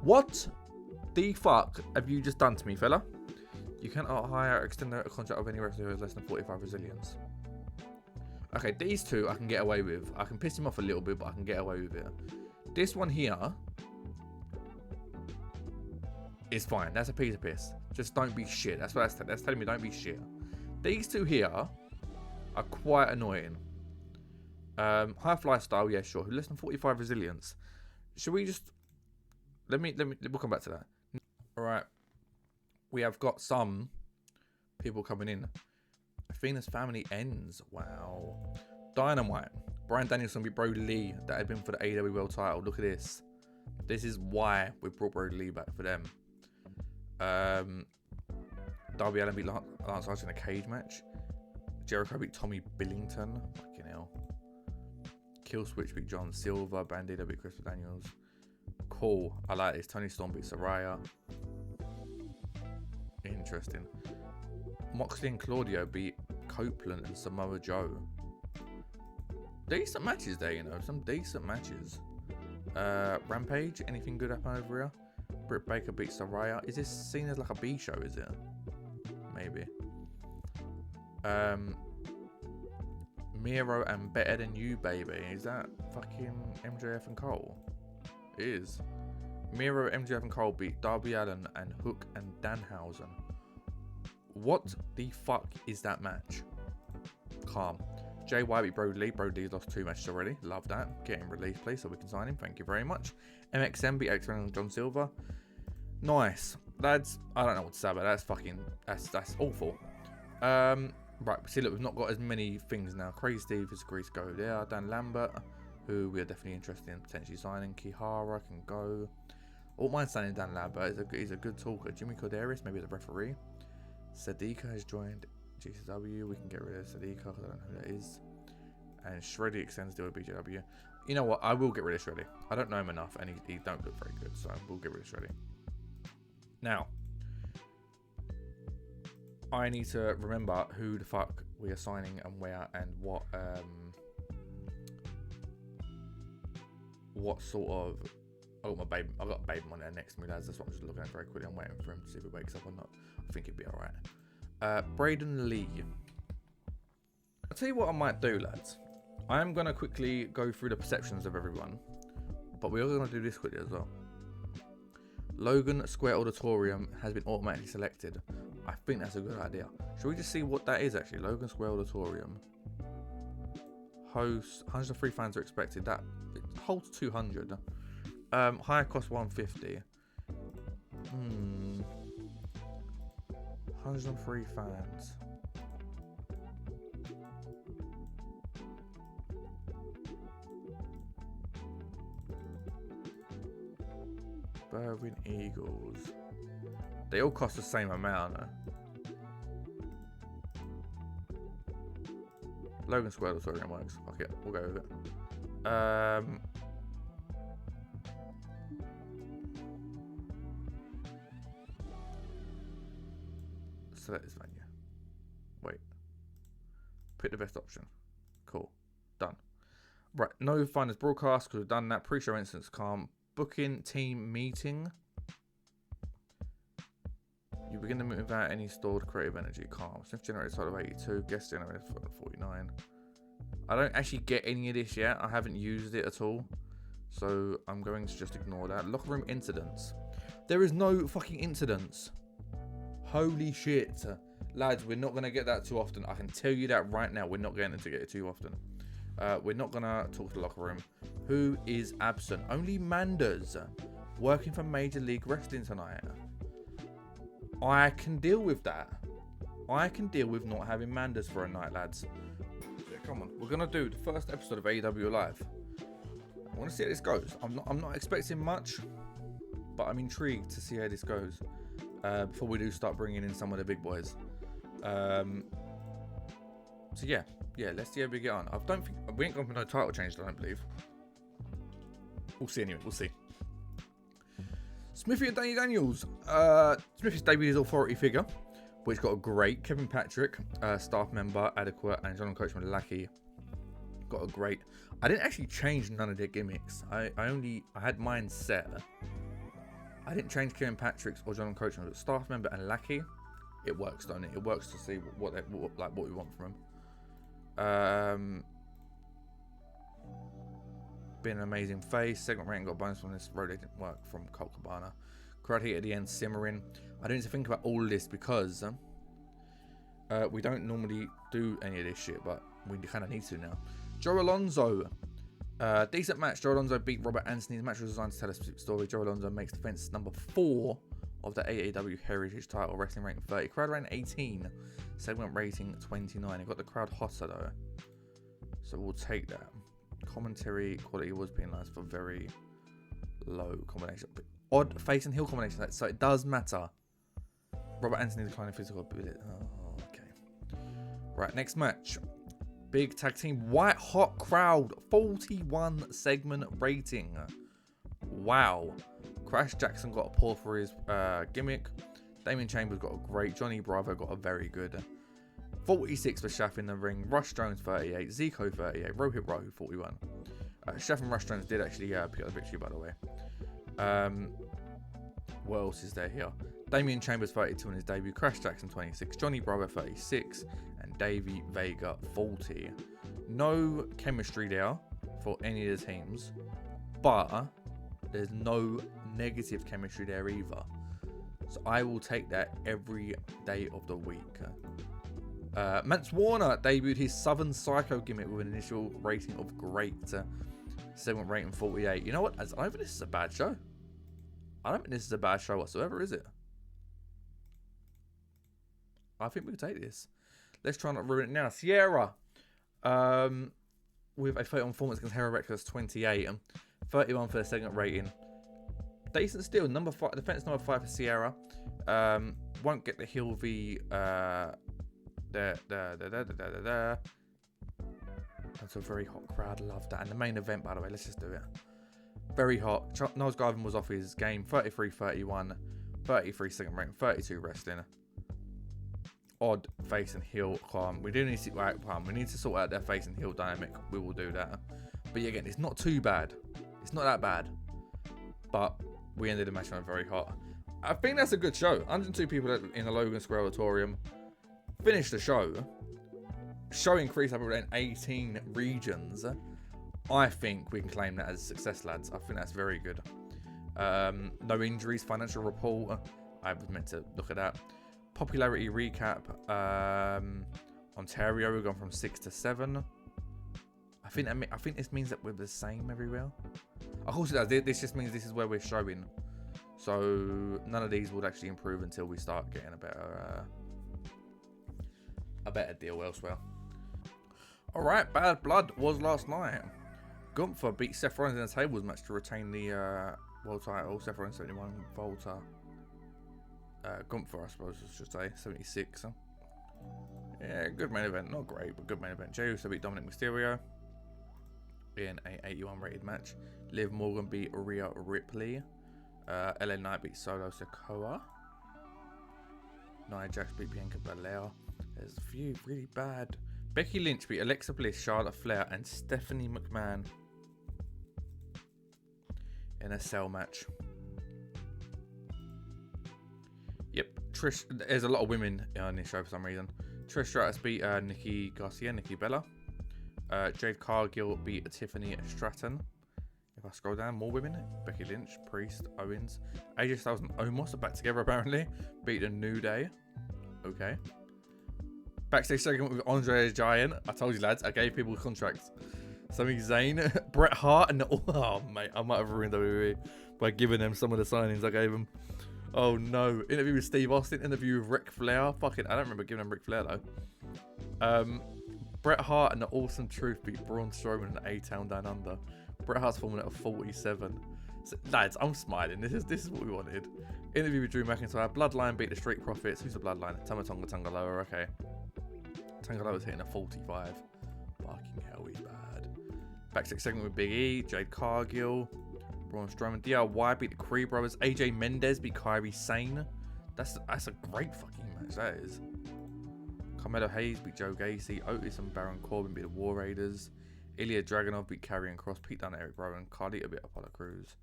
What the fuck have you just done to me, fella? You cannot hire or extend a contract of any wrestler who has less than 45 resilience. Okay, these two I can get away with. I can piss him off a little bit, but I can get away with it. This one here is fine. That's a piece of piss. Just don't be shit. That's what that's telling me. Don't be shit. These two here are quite annoying. High fly style, yeah, sure. Less than 45 resilience. Should we just we'll come back to that. All right. We have got some people coming in. Athena's family ends. Wow. Dynamite. Bryan Danielson beat Brody Lee. That had been for the AEW World title. Look at this. This is why we brought Brody Lee back for them. Darby Allin beat Lance Archer in a cage match. Jericho beat Tommy Billington. Fucking hell. Killswitch beat John Silver. Bandito beat Christopher Daniels. Cool. I like this. Tony Storm beat Saraya. Interesting. Moxley and Claudio beat Copeland and Samoa Joe. Decent matches there, you know. Some decent matches. Rampage. Anything good happen over here? Britt Baker beat Saraya. Is this seen as like a B show, is it? Maybe. Miro and Better Than You, baby. Is that fucking MJF and Cole? It is. Miro, MJF and Cole beat Darby Allin and Hook and Danhausen. What the fuck is that match? Calm. Jay White beat Brody Lee. Brody Lee's lost 2 matches already. Love that. Get him released, please, so we can sign him. Thank you very much. MXM beat X and John Silver. Nice. Lads, I don't know what to say about that. That's awful. Right, see, look, we've not got as many things now. Crazy Steve is agreed to go there. Dan Lambert, who we are definitely interested in potentially signing. Kihara can go. I wouldn't mind signing Dan Lambert. He's a good talker. Jimmy Corderis, maybe as a referee. Sadika has joined GCW. We can get rid of Sadika because I don't know who that is. And Shreddy extends deal with BJW. You know what? I will get rid of Shreddy. I don't know him enough, and he don't look very good, so we'll get rid of Shreddy. Now, I need to remember who the fuck we are signing and where and what sort of. Oh, my baby. I've got a baby on there next to me, lads. That's what I'm just looking at very quickly. I'm waiting for him to see if he wakes up or not. I think he'd be alright. Braden Lee. I'll tell you what I might do, lads. I am going to quickly go through the perceptions of everyone, but we're going to do this quickly as well. Logan Square Auditorium has been automatically selected. I think that's a good idea. Should we just see what that is actually? Logan Square Auditorium. Host, 103 fans are expected. That it holds 200. Higher cost 150. 103 fans. Berwyn Eagles. They all cost the same amount. Logan Square Auditorium works. Fuck it, we'll go with it. Select this venue. Wait. Pick the best option. Cool. Done. Right. No finals broadcast because we've done that. Pre-show instance calm. Booking team meeting. You You begin the move without any stored creative energy. Calm. Sniff generator total of 82. Guest generator 49. I don't actually get any of this yet. I haven't used it at all. So I'm going to just ignore that. Locker room incidents. There is no fucking incidents. Holy shit. Lads, we're not going to get that too often. I can tell you that right now. We're not going to get it too often. We're not going to talk to the locker room. Who is absent? Only Manders. Working for Major League Wrestling tonight. I can deal with that. I can deal with not having Manders for a night, lads. Yeah, come on. We're going to do the first episode of AEW Live. I want to see how this goes. I'm not expecting much, but I'm intrigued to see how this goes before we do start bringing in some of the big boys. So yeah, let's see how we get on. I don't think we ain't going for no title change. I don't believe. We'll see anyway. We'll see. Smithy and Danny Daniels. Smithy's debuted his authority figure, which got a great. Kevin Patrick, staff member, adequate, and John Coachman Lackey got a great. I didn't actually change none of their gimmicks. I had mine set. I didn't change Kevin Patrick's or John Coachman, but staff member and Lackey. It works, don't it? It works to see what we want from him. Been an amazing face. Segment rating got a bonus from this. Road didn't work from Colt Cabana. Crowd heat at the end simmering. I don't need to think about all of this because we don't normally do any of this shit, but we kind of need to now. Joe Alonzo. Decent match. Joe Alonzo beat Robert Anthony. The match was designed to tell a specific story. Joe Alonzo makes defense number 4 of the AEW Heritage title. Wrestling rating 30. Crowd rating 18. Segment rating 29. It got the crowd hotter though, so we'll take that. Commentary quality was penalised for very low combination. Odd face and heel combination, so it does matter. Robert Anthony declining physical ability. Oh, okay. Right, next match. Big tag team, white hot crowd, 41 segment rating. Wow. Crash Jackson got a pull for his gimmick. Damian Chambers got a great. Johnny Bravo got a very good. 46 for Shaff in the ring. Rush Jones 38. Zico 38. Rohit Rahu 41. Shaff and Rush Jones did actually pick up the victory, by the way. What else is there here? Damian Chambers 32 in his debut. Crash Jackson 26. Johnny Bravo 36. And Davey Vega 40. No chemistry there for any of the teams. But there's no negative chemistry there either. So I will take that every day of the week. Mance Warner debuted his Southern Psycho gimmick with an initial rating of great. Segment rating 48. You know what? I don't think this is a bad show. I don't think this is a bad show whatsoever, is it? I think we can take this. Let's try not to ruin it now. Sierra. With a 31 performance against Hera Reckless 28. 31 for the segment rating. Decent still. Number 5. Defense number 5 for Sierra. Won't get the heel V. That's a very hot crowd. Love that. And the main event, by the way, let's just do it. Very hot. Noel Garvin was off his game. 33-31. 33 second rating. 32 wrestling. Odd face and heel. We do need to we need to sort out their face and heel dynamic. We will do that. But yeah, again, it's not too bad. It's not that bad. But we ended the match on very hot. I think that's a good show. 102 people in the Logan Square Auditorium. Finished the show. Show increased up in 18 regions. I think we can claim that as a success, lads. I think that's very good. No injuries. Financial report. I was meant to look at that. Popularity recap. Ontario, we've gone from 6 to 7. I think this means that we're the same everywhere. Of course it does. This just means this is where we're showing. So none of these would actually improve until we start getting a better deal elsewhere. Alright, Bad Blood was last night. Gunther beat Seth Rollins in a tables match to retain the world title. Seth Rollins 71, Volta. Gunther, I suppose I should say, 76. Yeah, good main event. Not great, but good main event. Jey Uso beat Dominic Mysterio in a 81 rated match. Liv Morgan beat Rhea Ripley. LA Knight beat Solo Sikoa. Nia Jax beat Bianca Belair. There's a few really bad. Becky Lynch beat Alexa Bliss, Charlotte Flair, and Stephanie McMahon in a cell match. Yep. Trish, there's a lot of women on this show for some reason. Trish Stratus beat Nikki Garcia, Nikki Bella. Jade Cargill beat Tiffany Stratton. If I scroll down, more women. Becky Lynch, Priest, Owens. AJ Styles and Omos are back together apparently. Beat a New Day. Okay. Backstage segment with Andre the Giant. I told you lads, I gave people contracts. Sami Zayn, Bret Hart, and oh mate, I might have ruined WWE by giving them some of the signings I gave them. Oh no. Interview with Steve Austin, interview with Ric Flair. Fucking, I don't remember giving them Ric Flair though. Bret Hart and the Awesome Truth beat Braun Strowman in A-Town Down Under. Bret Hart's forming at 47. So, lads, I'm smiling. This is what we wanted. Interview with Drew McIntyre. Bloodline beat the Street Profits. Who's the Bloodline? Tama Tonga Tangaloa. Okay. Tangaloa's hitting a 45. Fucking hell, he's bad. Backstage segment with Big E. Jade Cargill. Braun Strowman. DIY beat the Creed Brothers. AJ Mendez beat Kairi Sane. That's a great fucking match. That is. Carmelo Hayes beat Joe Gacy. Otis and Baron Corbin beat the War Raiders. Ilya Dragunov beat Karrion Kross. Pete Dunne, Eric Rowan. Carlito beat Apollo Crews.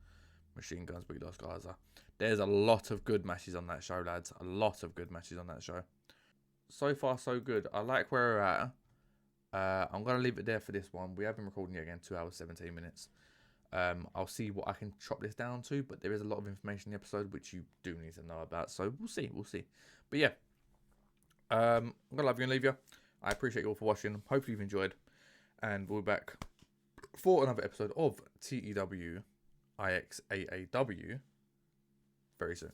Machine Guns beat Los Garza. There's a lot of good matches on that show, lads. A lot of good matches on that show. So far, so good. I like where we're at. I'm going to leave it there for this one. We have been recording it again, 2 hours, 17 minutes. I'll see what I can chop this down to, but there is a lot of information in the episode which you do need to know about. So we'll see. But yeah. I'm going to love you and leave you. I appreciate you all for watching. Hopefully you've enjoyed. And we'll be back for another episode of TEW IX AAW very soon.